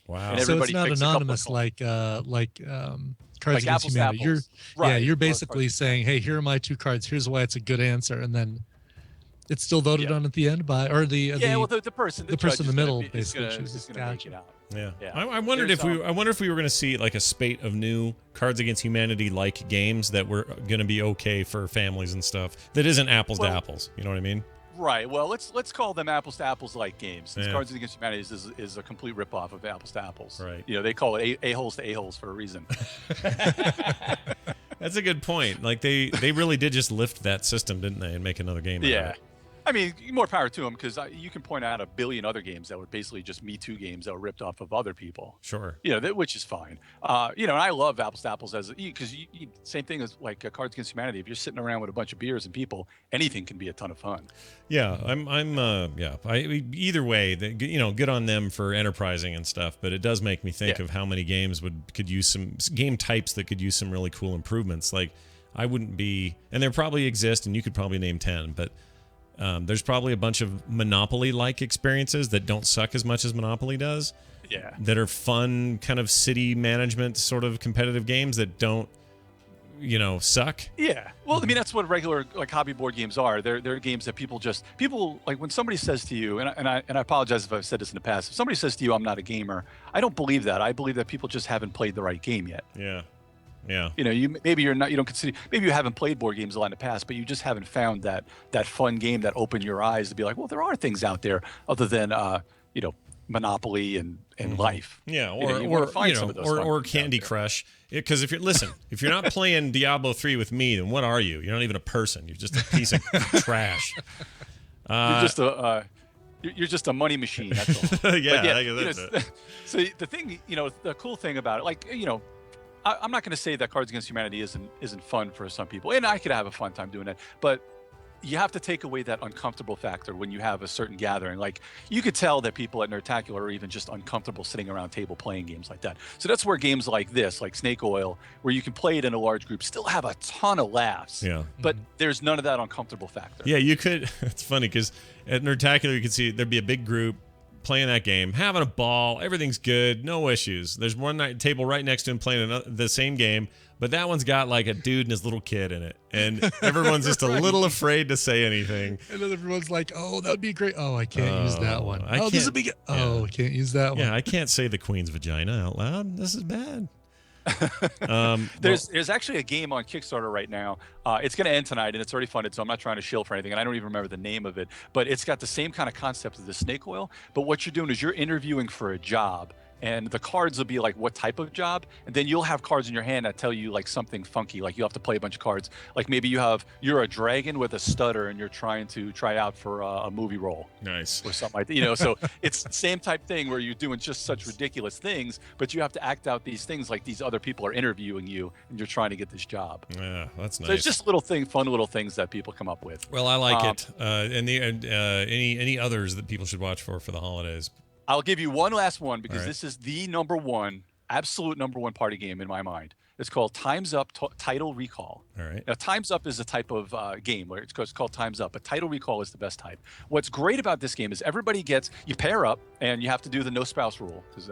Wow. And So it's everybody not picks a couple of anonymous cards. like Cards Like Against apples to Humanity. You're apples. Right. you're Well, basically saying, hey, here are my two cards. Here's why it's a good answer, and then it's still voted on at the end by the person the person in the middle is basically gonna chooses. make Gotcha. it out. Yeah. Yeah. I wondered There's, I wonder if we were going to see like a spate of new Cards Against Humanity like games that were going to be okay for families and stuff. That isn't apples to apples. You know what I mean? Right. Well, let's call them apples to apples like games. Since Yeah. Cards Against Humanity is a complete ripoff of apples to apples. Right. They call it a-holes to a-holes for a reason. That's a good point. Like they really did just lift that system, didn't they, and make another game out of Yeah. it. I mean, more power to them, because you can point out a billion other games that were basically just Me Too games that were ripped off of other people. Sure. Which is fine. And I love apples to apples because same thing as like Cards Against Humanity. If you're sitting around with a bunch of beers and people, anything can be a ton of fun. Yeah, either way, good on them for enterprising and stuff, but it does make me think of how many games could use some game types that could use some really cool improvements. Like I wouldn't be, and there probably exist, and you could probably name 10, but there's probably a bunch of Monopoly-like experiences that don't suck as much as Monopoly does. Yeah. That are fun, kind of city management sort of competitive games that don't, suck. Yeah. Well, I mean, that's what regular like hobby board games are. They're games that people like when somebody says to you, and I apologize if I've said this in the past. If somebody says to you, "I'm not a gamer," I don't believe that. I believe that people just haven't played the right game yet. Yeah. Yeah. Maybe you don't consider, maybe you haven't played board games a lot in the past, but you just haven't found that fun game that opened your eyes to be like, well, there are things out there other than Monopoly and life. Yeah, or Candy Crush. Because if you're not playing Diablo 3 with me, then what are you? You're not even a person. You're just a piece of trash. You're just a money machine. That's all. Yeah, that's it. So the thing, the cool thing about it, I'm not going to say that Cards Against Humanity isn't fun for some people, and I could have a fun time doing it, but you have to take away that uncomfortable factor when you have a certain gathering. Like you could tell that people at Nerdtacular are even just uncomfortable sitting around table playing games like that. So that's where games like this, like Snake Oil, where you can play it in a large group, still have a ton of laughs. Yeah. But there's none of that uncomfortable factor. Yeah, you could. It's funny because at Nerdtacular you could see there'd be a big group playing that game, having a ball, everything's good, no issues. There's one table right next to him playing the same game, but that one's got like a dude and his little kid in it, and everyone's just a little afraid to say anything. And then everyone's like, "Oh, that'd be great. Oh, I can't use that one. I This is a big. Oh, I can't use that one. Yeah, I can't say the Queen's vagina out loud. This is bad." There's actually a game on Kickstarter right now. It's going to end tonight, and it's already funded, so I'm not trying to shill for anything, and I don't even remember the name of it. But it's got the same kind of concept as the Snake Oil. But what you're doing is you're interviewing for a job, and the cards will be like what type of job, and then you'll have cards in your hand that tell you like something funky, like you have to play a bunch of cards. Like maybe you're a dragon with a stutter, and you're trying to try out for a movie role. Nice. Or something like that. So it's the same type thing where you're doing just such ridiculous things, but you have to act out these things like these other people are interviewing you, and you're trying to get this job. Yeah, that's nice. So it's just fun little things that people come up with. Well, I like it. And any others that people should watch for the holidays? I'll give you one last one because this is the absolute number one party game in my mind. It's called Time's Up Title Recall. All right. Now, Time's Up is a type of game where it's called Time's Up, but Title Recall is the best type. What's great about this game is you pair up, and you have to do the no spouse rule because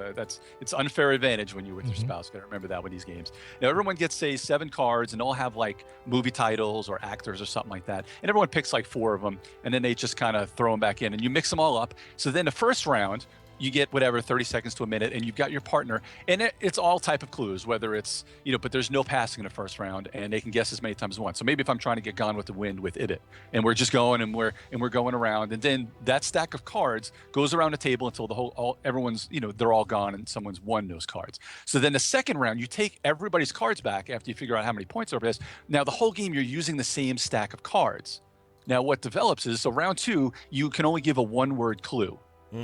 it's unfair advantage when you're with your spouse. Got to remember that with these games. Now, everyone gets, say, 7 cards, and they'll have like movie titles or actors or something like that. And everyone picks like 4 of them, and then they just kind of throw them back in, and you mix them all up. So then the first round, you get whatever 30 seconds to a minute, and you've got your partner, and it's all type of clues, whether it's but there's no passing in the first round, and they can guess as many times as one. So maybe if I'm trying to get Gone with the Wind with Ibit, and we're just going and we're going around, and then that stack of cards goes around the table until everyone's they're all gone and someone's won those cards. So then the second round, you take everybody's cards back after you figure out how many points over this. Now the whole game you're using the same stack of cards. Now what develops is, so round 2 you can only give a one-word clue.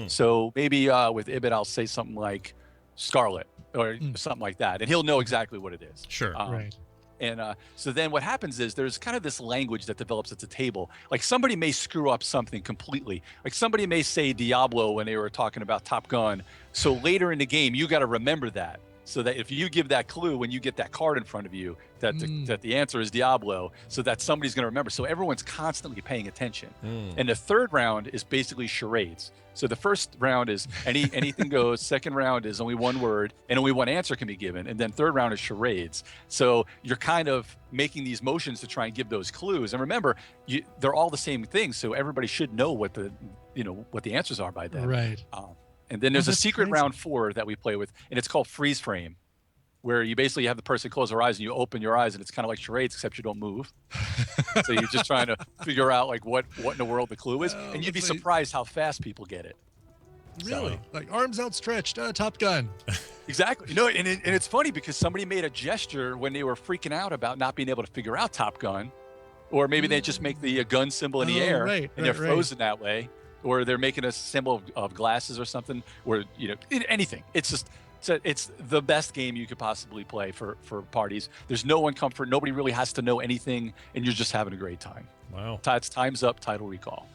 So maybe with Ibit, I'll say something like Scarlet or something like that, and he'll know exactly what it is. Sure. Right. And so then what happens is there's kind of this language that develops at the table. Like somebody may screw up something completely. Like somebody may say Diablo when they were talking about Top Gun. So later in the game, you got to remember that. So that if you give that clue when you get that card in front of you, that the answer is Diablo, so that somebody's going to remember. So everyone's constantly paying attention. And the third round is basically charades. So the first round is anything goes. Second round is only one word and only one answer can be given. And then third round is charades. So you're kind of making these motions to try and give those clues. And remember, they're all the same thing. So everybody should know what the answers are by then. Right. And then there's a that's secret crazy. round 4 that we play with, and it's called freeze frame, where you basically have the person close their eyes and you open your eyes, and it's kind of like charades, except you don't move. So you're just trying to figure out like what in the world the clue is, and you'd be that's like- surprised how fast people get it. Really? Like arms outstretched, Top Gun. Exactly. And it's funny because somebody made a gesture when they were freaking out about not being able to figure out Top Gun, or maybe they just make the gun symbol in the air and they're frozen that way. Or they're making a symbol of glasses or something, or anything. It's just it's the best game you could possibly play for parties. There's no one comfort. Nobody really has to know anything, and you're just having a great time. Wow. It's Time's Up Title Recall.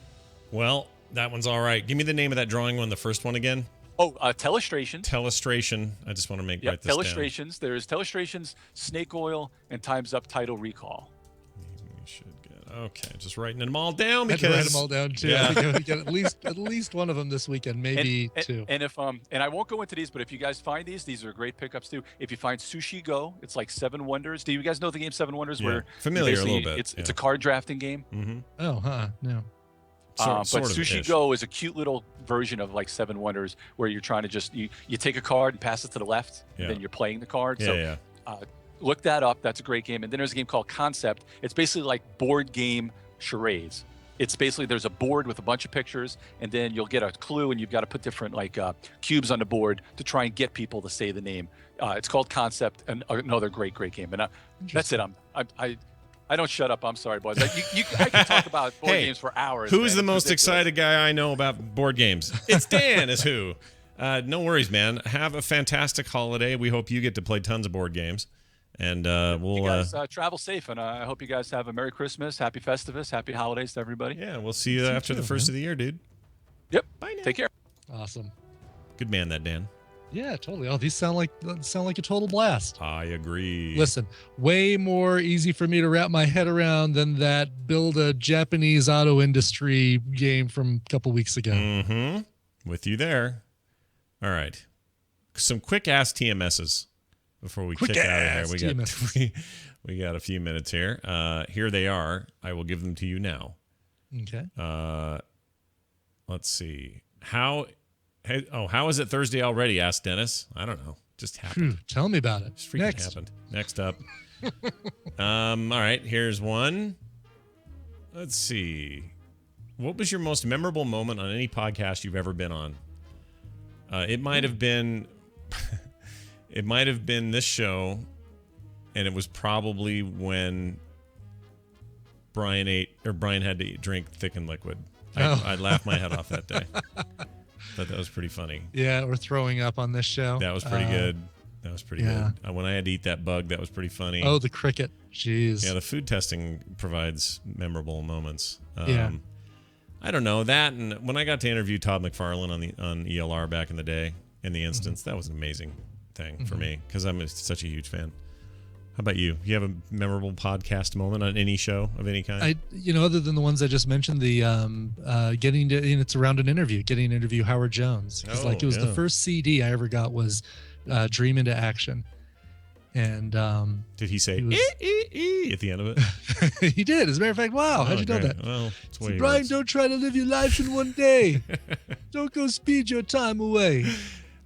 Well, that one's all right. Give me the name of that drawing one, the first one again. Oh, Telestration. Telestration. I just want to write this down. Telestrations. There's Telestrations, Snake Oil, and Time's Up Title Recall. We should get okay. Just writing them all down I had because to write them all down too. Yeah. I think we get at least one of them this weekend, maybe two. And if and I won't go into these, but if you guys find these are great pickups too. If you find Sushi Go, it's like 7 Wonders. Do you guys know the game 7 Wonders? Yeah. Where Familiar a little bit. It's a card drafting game. Mm-hmm. Oh, huh? No. But Sushi Go is a cute little version of like 7 Wonders, where you're trying to just you take a card and pass it to the left, and then you're playing the card. Look that up. That's a great game. And then there's a game called Concept. It's basically like board game charades. It's basically there's a board with a bunch of pictures, and then you'll get a clue, and you've got to put different like cubes on the board to try and get people to say the name. It's called Concept, and another great game. And that's it. I don't shut up. I'm sorry, boys. I can talk about board games for hours. Who's man. the It's most ridiculous. excited guy I know about board games? It's Dan. Is who? No worries, man. Have a fantastic holiday. We hope you get to play tons of board games. And we'll you guys travel safe, and I hope you guys have a Merry Christmas, Happy Festivus, Happy Holidays to everybody. Yeah, we'll see you after the first of the year, dude. Yep. Bye now. Take care. Awesome. Good man, that Dan. Yeah, totally. Oh, these sound like a total blast. I agree. Listen, way more easy for me to wrap my head around than that build a Japanese auto industry game from a couple weeks ago. Mm-hmm. With you there. All right. Some quick Ask TMSs before we kick out of here. We got a few minutes here. Here they are. I will give them to you now. Okay. Let's see. How is it Thursday already? Asked Dennis. I don't know. Just happened. Tell me about it. Just freaking happened. Next up. All right. Here's one. Let's see. What was your most memorable moment on any podcast you've ever been on? It might have been. It might have been this show, and it was probably when Brian had to drink Thick and Liquid. I laughed my head off that day. Thought that was pretty funny. Yeah, we're throwing up on this show. That was pretty good. That was pretty good. When I had to eat that bug, that was pretty funny. Oh, the cricket. Jeez. Yeah, the food testing provides memorable moments. Yeah. I don't know that, and when I got to interview Todd McFarlane on ELR back in the day, in the instance, that was an amazing thing for me because I'm such a huge fan. How about you? You have a memorable podcast moment on any show of any kind? Other than the ones I just mentioned, the getting to, it's around an interview, getting to interview Howard Jones. Because it was the first CD I ever got was Dream into Action. And did he say was, at the end of it? He did. As a matter of fact, wow, how'd you know that? Well, it's So Brian, don't try to live your life in one day. Don't go speed your time away.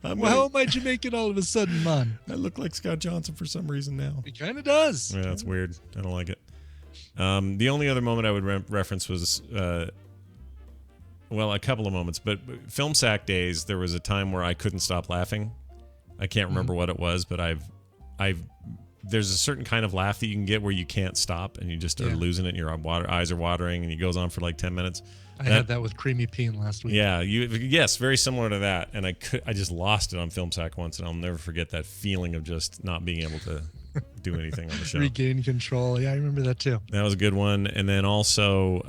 How am I Jamaican all of a sudden, man? I look like Scott Johnson for some reason now. It kind of does. Yeah, that's weird. I don't like it. The only other moment I would reference was, well, a couple of moments, but Film Sack days, there was a time where I couldn't stop laughing. I can't remember what it was, but there's a certain kind of laugh that you can get where you can't stop and you just are losing it and your eyes are watering and it goes on for like 10 minutes. I had that with Creamy Peen last week. Yeah, yes, very similar to that. And I just lost it on Film Sack once, and I'll never forget that feeling of just not being able to do anything on the show. Regain control. Yeah, I remember that too. That was a good one. And then also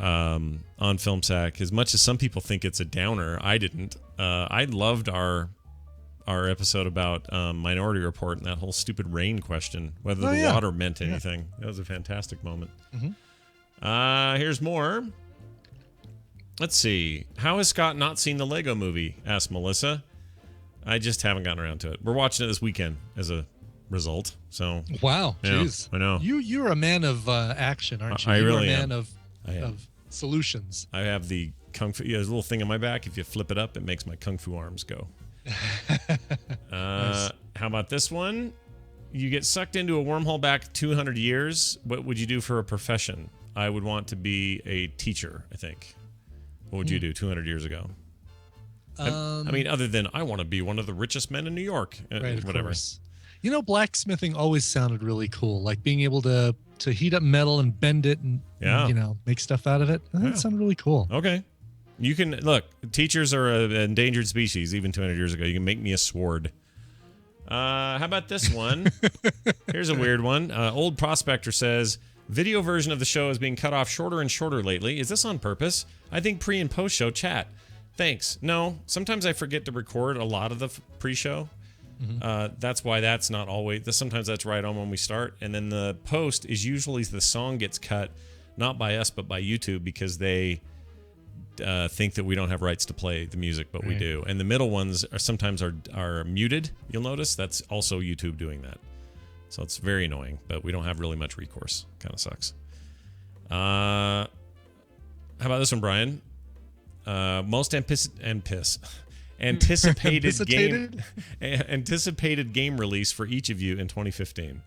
on Film Sack, as much as some people think it's a downer, I didn't. I loved our episode about Minority Report and that whole stupid rain question, whether the water meant anything. That was a fantastic moment. Here's more. Let's see. How has Scott not seen the Lego movie? Asked Melissa. I just haven't gotten around to it. We're watching it this weekend as a result. So wow, jeez. I know. You're a man of action, aren't you? I You're really a man am. of solutions. I have the kung fu. There's a little thing on my back. If you flip it up, it makes my kung fu arms go. Nice. How about this one? You get sucked into a wormhole back 200 years. What would you do for a profession? I would want to be a teacher, I think. What would you do 200 years ago? I mean, other than I want to be one of the richest men in New York. Right, whatever. Course. You know, blacksmithing always sounded really cool. Like being able to heat up metal and bend it and you know, make stuff out of it. That sounded really cool. Okay. You can look, teachers are an endangered species even 200 years ago. You can make me a sword. How about this one? Here's a weird one. Old Prospector says, video version of the show is being cut off shorter and shorter lately. Is this on purpose? I think pre and post show chat. Thanks. No, sometimes I forget to record a lot of the pre-show. That's why that's not always. Sometimes that's right on when we start. And then the post is usually the song gets cut, not by us, but by YouTube because they think that we don't have rights to play the music, but we do. And the middle ones are sometimes are muted. You'll notice that's also YouTube doing that. So it's very annoying, but we don't have really much recourse. Kind of sucks. How about this one, Brian? Most anticipated game release for each of you in 2015.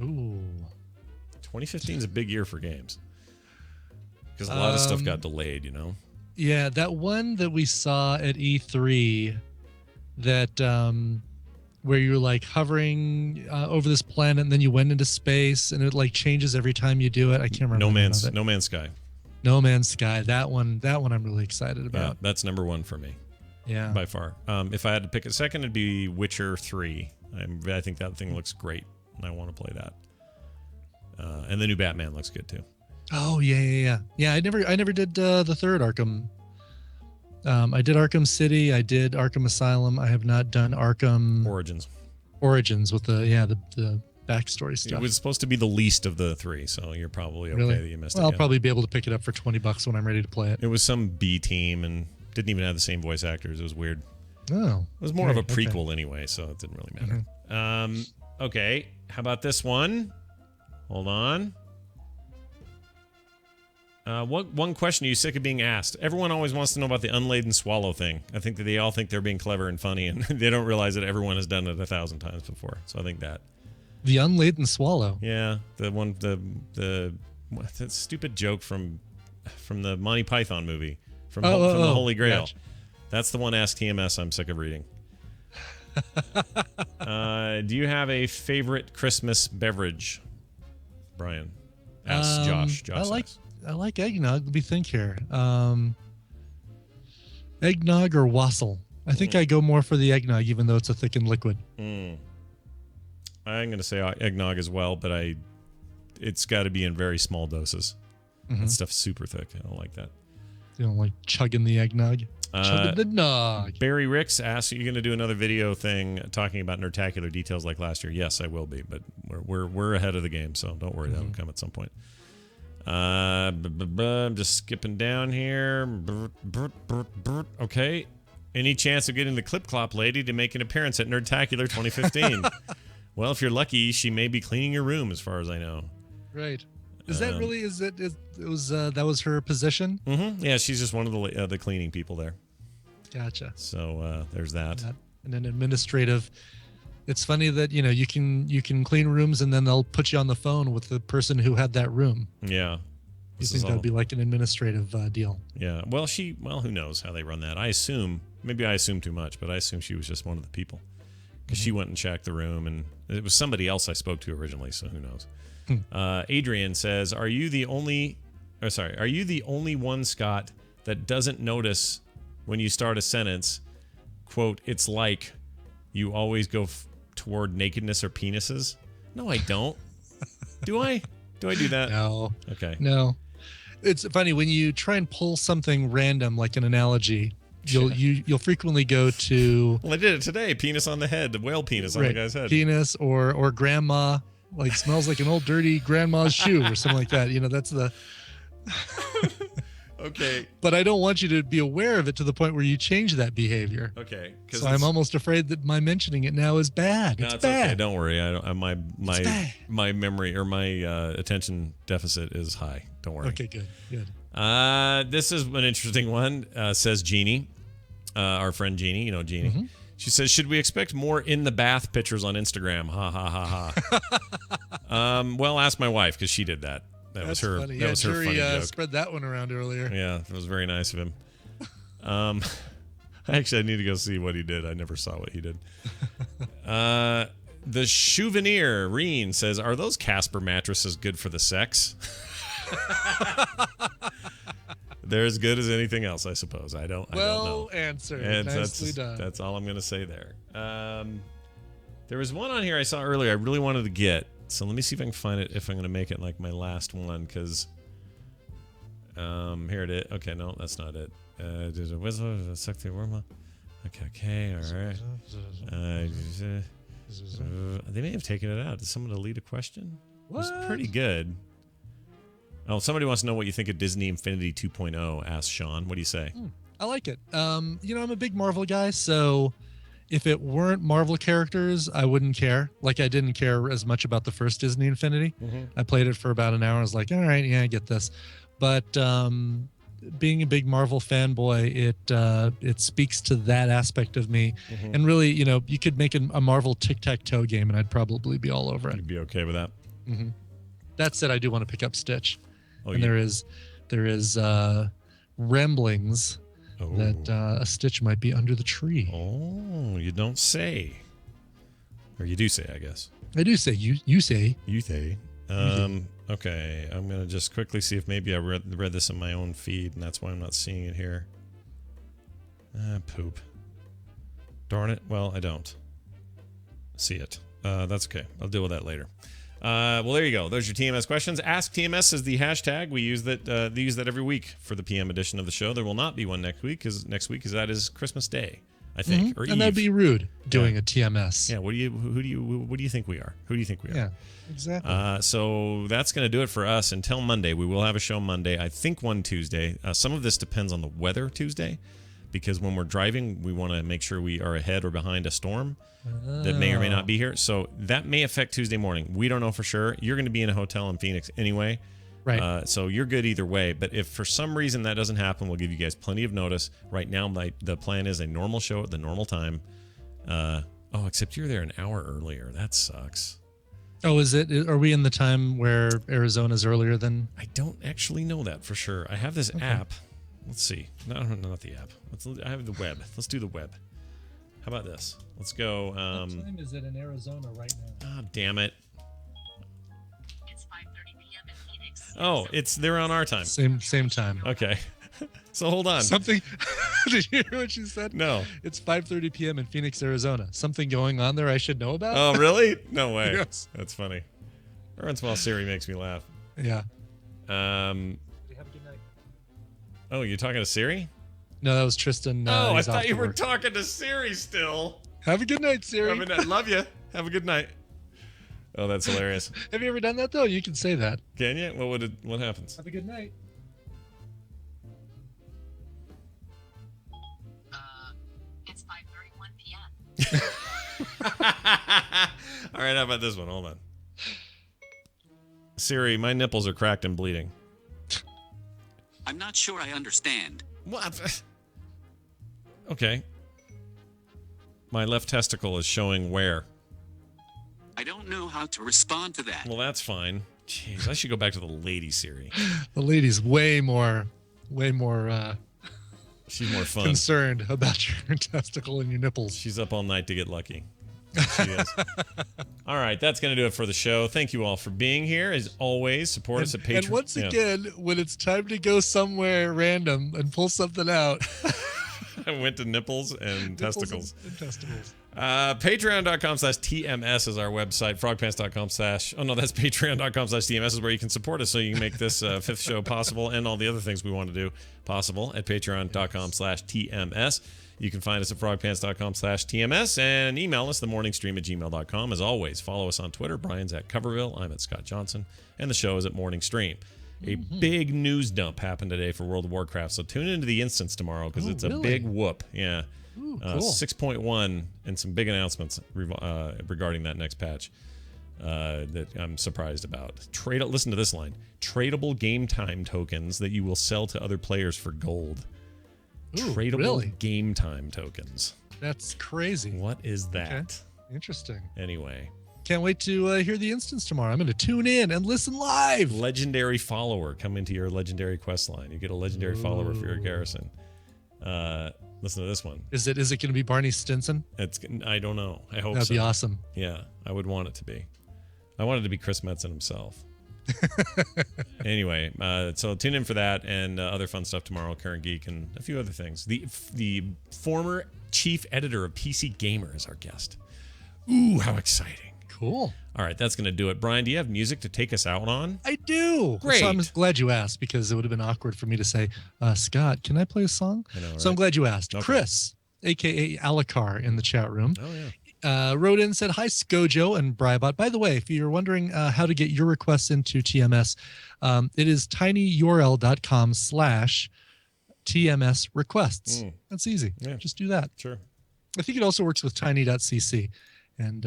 Ooh. 2015 is a big year for games. Because a lot of stuff got delayed, you know? Yeah, that one that we saw at E3 that where you were like hovering over this planet and then you went into space and it like changes every time you do it. I can't remember. No Man's Sky. No Man's Sky. That one I'm really excited about. That's number one for me. Yeah. By far. If I had to pick a second, it'd be Witcher 3. I think that thing looks great and I want to play that. And the new Batman looks good too. Oh yeah. I never did the third Arkham. I did Arkham City. I did Arkham Asylum. I have not done Arkham Origins with the backstory stuff. It was supposed to be the least of the three, so you're probably okay really? That you missed it. I'll probably be able to pick it up for $20 when I'm ready to play it. It was some B team and didn't even have the same voice actors. It was weird. Oh, it was more of a prequel anyway, so it didn't really matter. Okay, how about this one? Hold on. What one question are you sick of being asked? Everyone always wants to know about the unladen swallow thing. I think that they all think they're being clever and funny, and they don't realize that everyone has done it 1,000 times before. So I think that. The unladen swallow. Yeah, the stupid joke from the Monty Python movie from the Holy Grail. Gotcha. That's the one AskTMS I'm sick of reading. Do you have a favorite Christmas beverage, Brian? Ask Josh. I like eggnog. Let me think here. Eggnog or wassail. I think I go more for the eggnog, even though it's a thickened liquid. I'm going to say eggnog as well, but it's got to be in very small doses. That stuff's super thick. I don't like that. You don't like chugging the eggnog? Chugging the nog. Barry Ricks asks, are you going to do another video thing talking about Nerdtacular details like last year? Yes, I will be, but we're ahead of the game, so don't worry. That'll come at some point. I'm just skipping down here. Okay. Any chance of getting the Clip Clop lady to make an appearance at Nerdtacular 2015? Well, if you're lucky, she may be cleaning your room, as far as I know. Right. Is that really? That was her position? Mm-hmm. Yeah, she's just one of the cleaning people there. Gotcha. So there's that. And an administrative. It's funny that you can clean rooms and then they'll put you on the phone with the person who had that room. Yeah. You think that'd be like an administrative deal? Yeah. Well, who knows how they run that? Maybe I assume too much, but I assume she was just one of the people because she went and checked the room, and it was somebody else I spoke to originally. So who knows? Adrian says, "Are you the only one, Scott, that doesn't notice when you start a sentence? Quote, it's like you always go toward nakedness or penises." No, I don't. Do I? Do I do that? No. Okay. No. It's funny when you try and pull something random like an analogy. You'll frequently go to. Well, I did it today. Penis on the head, the whale penis on the guy's head. Penis or grandma, like smells like an old dirty grandma's shoe or something like that. That's the. Okay. But I don't want you to be aware of it to the point where you change that behavior. Okay. So I'm almost afraid that my mentioning it now is bad. No, it's bad. Okay. Don't worry. My memory or my attention deficit is high. Don't worry. Okay. Good. This is an interesting one. Says Jeannie, our friend Jeannie. Jeannie. Mm-hmm. She says, "Should we expect more in the bath pictures on Instagram?" Ha ha ha ha. Well, ask my wife because she did that. That was her. Funny. That was her funny joke. Spread that one around earlier. Yeah, it was very nice of him. Actually, I need to go see what he did. I never saw what he did. The Souvenir Reen says, "Are those Casper mattresses good for the sex?" They're as good as anything else, I suppose. I don't know. Answered. Nicely done. That's all I'm going to say there. There was one on here I saw earlier I really wanted to get. So let me see if I can find it, if I'm going to make it like my last one, because here it is. Okay, no, that's not it. Okay, all right. They may have taken it out. Did someone delete a question? What? It was pretty good. Oh, somebody wants to know what you think of Disney Infinity 2.0, asked Sean. What do you say? I like it. I'm a big Marvel guy, so if it weren't Marvel characters, I wouldn't care. Like, I didn't care as much about the first Disney Infinity. Mm-hmm. I played it for about an hour. I was like, all right, yeah, I get this. But being a big Marvel fanboy, it speaks to that aspect of me. Mm-hmm. And really, you could make a Marvel tic-tac-toe game, and I'd probably be all over it. You'd be okay with that? Mm-hmm. That said, I do want to pick up Stitch. Oh, and yeah. there is ramblings that a Stitch might be under the tree. Oh, you don't say. Or you do say, I guess. I do say. You say. You say. Okay, I'm going to just quickly see if maybe I read this in my own feed, and that's why I'm not seeing it here. Poop. Darn it. Well, I don't see it. That's okay. I'll deal with that later. Well, there you go. Those are your TMS questions. Ask TMS is the hashtag. We use that. They use that every week for the PM edition of the show. There will not be one next week because that is Christmas Day, I think, mm-hmm. or and Eve. That'd be rude doing a TMS. Yeah. What do you think we are? Who do you think we are? Yeah, exactly. So that's going to do it for us until Monday. We will have a show Monday. I think one Tuesday. Some of this depends on the weather Tuesday, because when we're driving, we want to make sure we are ahead or behind a storm that may or may not be here. So that may affect Tuesday morning. We don't know for sure. You're going to be in a hotel in Phoenix anyway. Right. So you're good either way. But if for some reason that doesn't happen, we'll give you guys plenty of notice. Right now, the plan is a normal show at the normal time. Except you're there an hour earlier. That sucks. Oh, is it? Are we in the time where Arizona's earlier than? I don't actually know that for sure. I have this app. Let's see. No, not the app. I have the web. Let's do the web. How about this? Let's go. What time is it in Arizona right now? Ah, damn it. It's 5:30 p.m. in Phoenix. Oh, they're on our time. Same time. Okay. So hold on. Something. Did you hear what you said? No. It's 5:30 p.m. in Phoenix, Arizona. Something going on there I should know about? Oh, really? No way. Yes. That's funny. Every once in a while, Siri makes me laugh. Yeah. Have a good night. Oh, you're talking to Siri? No, that was Tristan. I thought you were talking to Siri still. Have a good night, Siri. Love you. Have a good night. Oh, that's hilarious. Have you ever done that though? You can say that. Can you? What happens? Have a good night. It's 5:31 p.m. All right, how about this one? Hold on. Siri, my nipples are cracked and bleeding. I'm not sure I understand. What? Okay. My left testicle is showing where? I don't know how to respond to that. Well, that's fine. Jeez, I should go back to the lady Siri. The lady's way more She's more fun. concerned about your testicle and your nipples. She's up all night to get lucky. She is. All right, that's going to do it for the show. Thank you all for being here. As always, support us at Patreon. And once again, when it's time to go somewhere random and pull something out, I went to nipples and testicles. And testicles. Patreon.com/TMS is our website. Frogpants.com/ oh no, that's patreon.com/TMS is where you can support us so you can make this fifth show possible and all the other things we want to do possible at patreon.com/TMS. You can find us at frogpants.com/TMS and email us themorningstream@gmail.com. As always, follow us on Twitter. Brian's at Coverville. I'm at Scott Johnson. And the show is at Morning Stream. A big news dump happened today for World of Warcraft, so tune into the instance tomorrow because it's a big whoop. Yeah. Ooh, cool. 6.1 and some big announcements regarding that next patch that I'm surprised about. Listen to this line. Tradable game time tokens that you will sell to other players for gold. Ooh, Tradable really? game time tokens. That's crazy. What is that? Okay. Interesting. Anyway. Can't wait to hear the instance tomorrow. I'm going to tune in and listen live. Legendary follower. Come into your legendary quest line. You get a legendary follower for your garrison. Listen to this one. Is it going to be Barney Stinson? I don't know. I hope That'd so. be awesome. Yeah, I would want it to be. I want it to be Chris Metzen himself. Anyway, so tune in for that and other fun stuff tomorrow, Current Geek, and a few other things. The former chief editor of PC Gamer is our guest. Ooh, how exciting. Cool. All right, that's going to do it. Brian, do you have music to take us out on? I do. Great. So I'm glad you asked because it would have been awkward for me to say, Scott, can I play a song? I know, right? So I'm glad you asked. Okay. Chris, a.k.a. Alacar in the chat room. Oh, yeah. Wrote in, said, hi, Scojo and Brybot. By the way, if you're wondering how to get your requests into TMS, it is tinyurl.com/TMS requests. That's easy. Yeah. Just do that. Sure. I think it also works with tiny.cc. And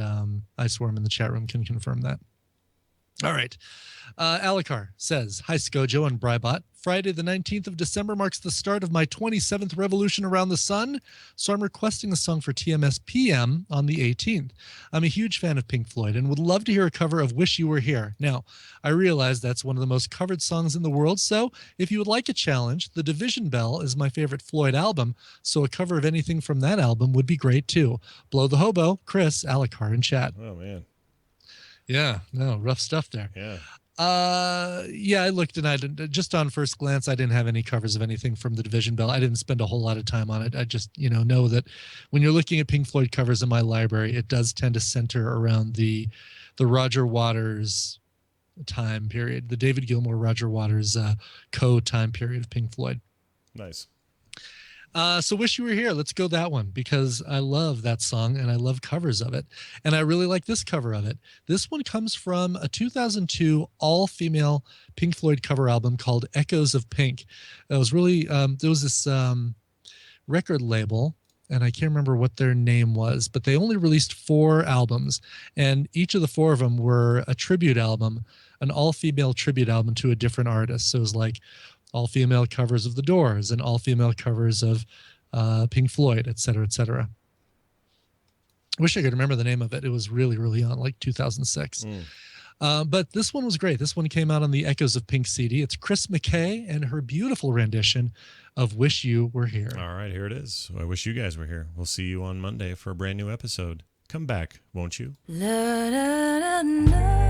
Iceworm in the chat room can confirm that. All right. Alacar says, hi, Scojo and Brybot. Friday, the 19th of December marks the start of my 27th revolution around the sun, so I'm requesting a song for TMS PM on the 18th. I'm a huge fan of Pink Floyd and would love to hear a cover of Wish You Were Here. Now, I realize that's one of the most covered songs in the world, so if you would like a challenge, The Division Bell is my favorite Floyd album, so a cover of anything from that album would be great too. Blow the Hobo, Chris, Alacar in chat. Oh, man. Yeah, no, rough stuff there. Yeah. Yeah, I looked and I didn't, just on first glance, I didn't have any covers of anything from the Division Bell. I didn't spend a whole lot of time on it. I just, know that when you're looking at Pink Floyd covers in my library, it does tend to center around the Roger Waters time period, the David Gilmour, Roger Waters co-time period of Pink Floyd. Nice. So Wish You Were Here. Let's go that one because I love that song and I love covers of it. And I really like this cover of it. This one comes from a 2002 all-female Pink Floyd cover album called Echoes of Pink. It was really, there was this record label, and I can't remember what their name was, but they only released 4 albums. And each of the 4 of them were a tribute album, an all-female tribute album to a different artist. So it was like all-female covers of The Doors and all-female covers of Pink Floyd, et cetera, et cetera. I wish I could remember the name of it. It was really, really on, like 2006. But this one was great. This one came out on the Echoes of Pink CD. It's Chris McKay and her beautiful rendition of Wish You Were Here. All right, here it is. I wish you guys were here. We'll see you on Monday for a brand new episode. Come back, won't you? La, da, da, da.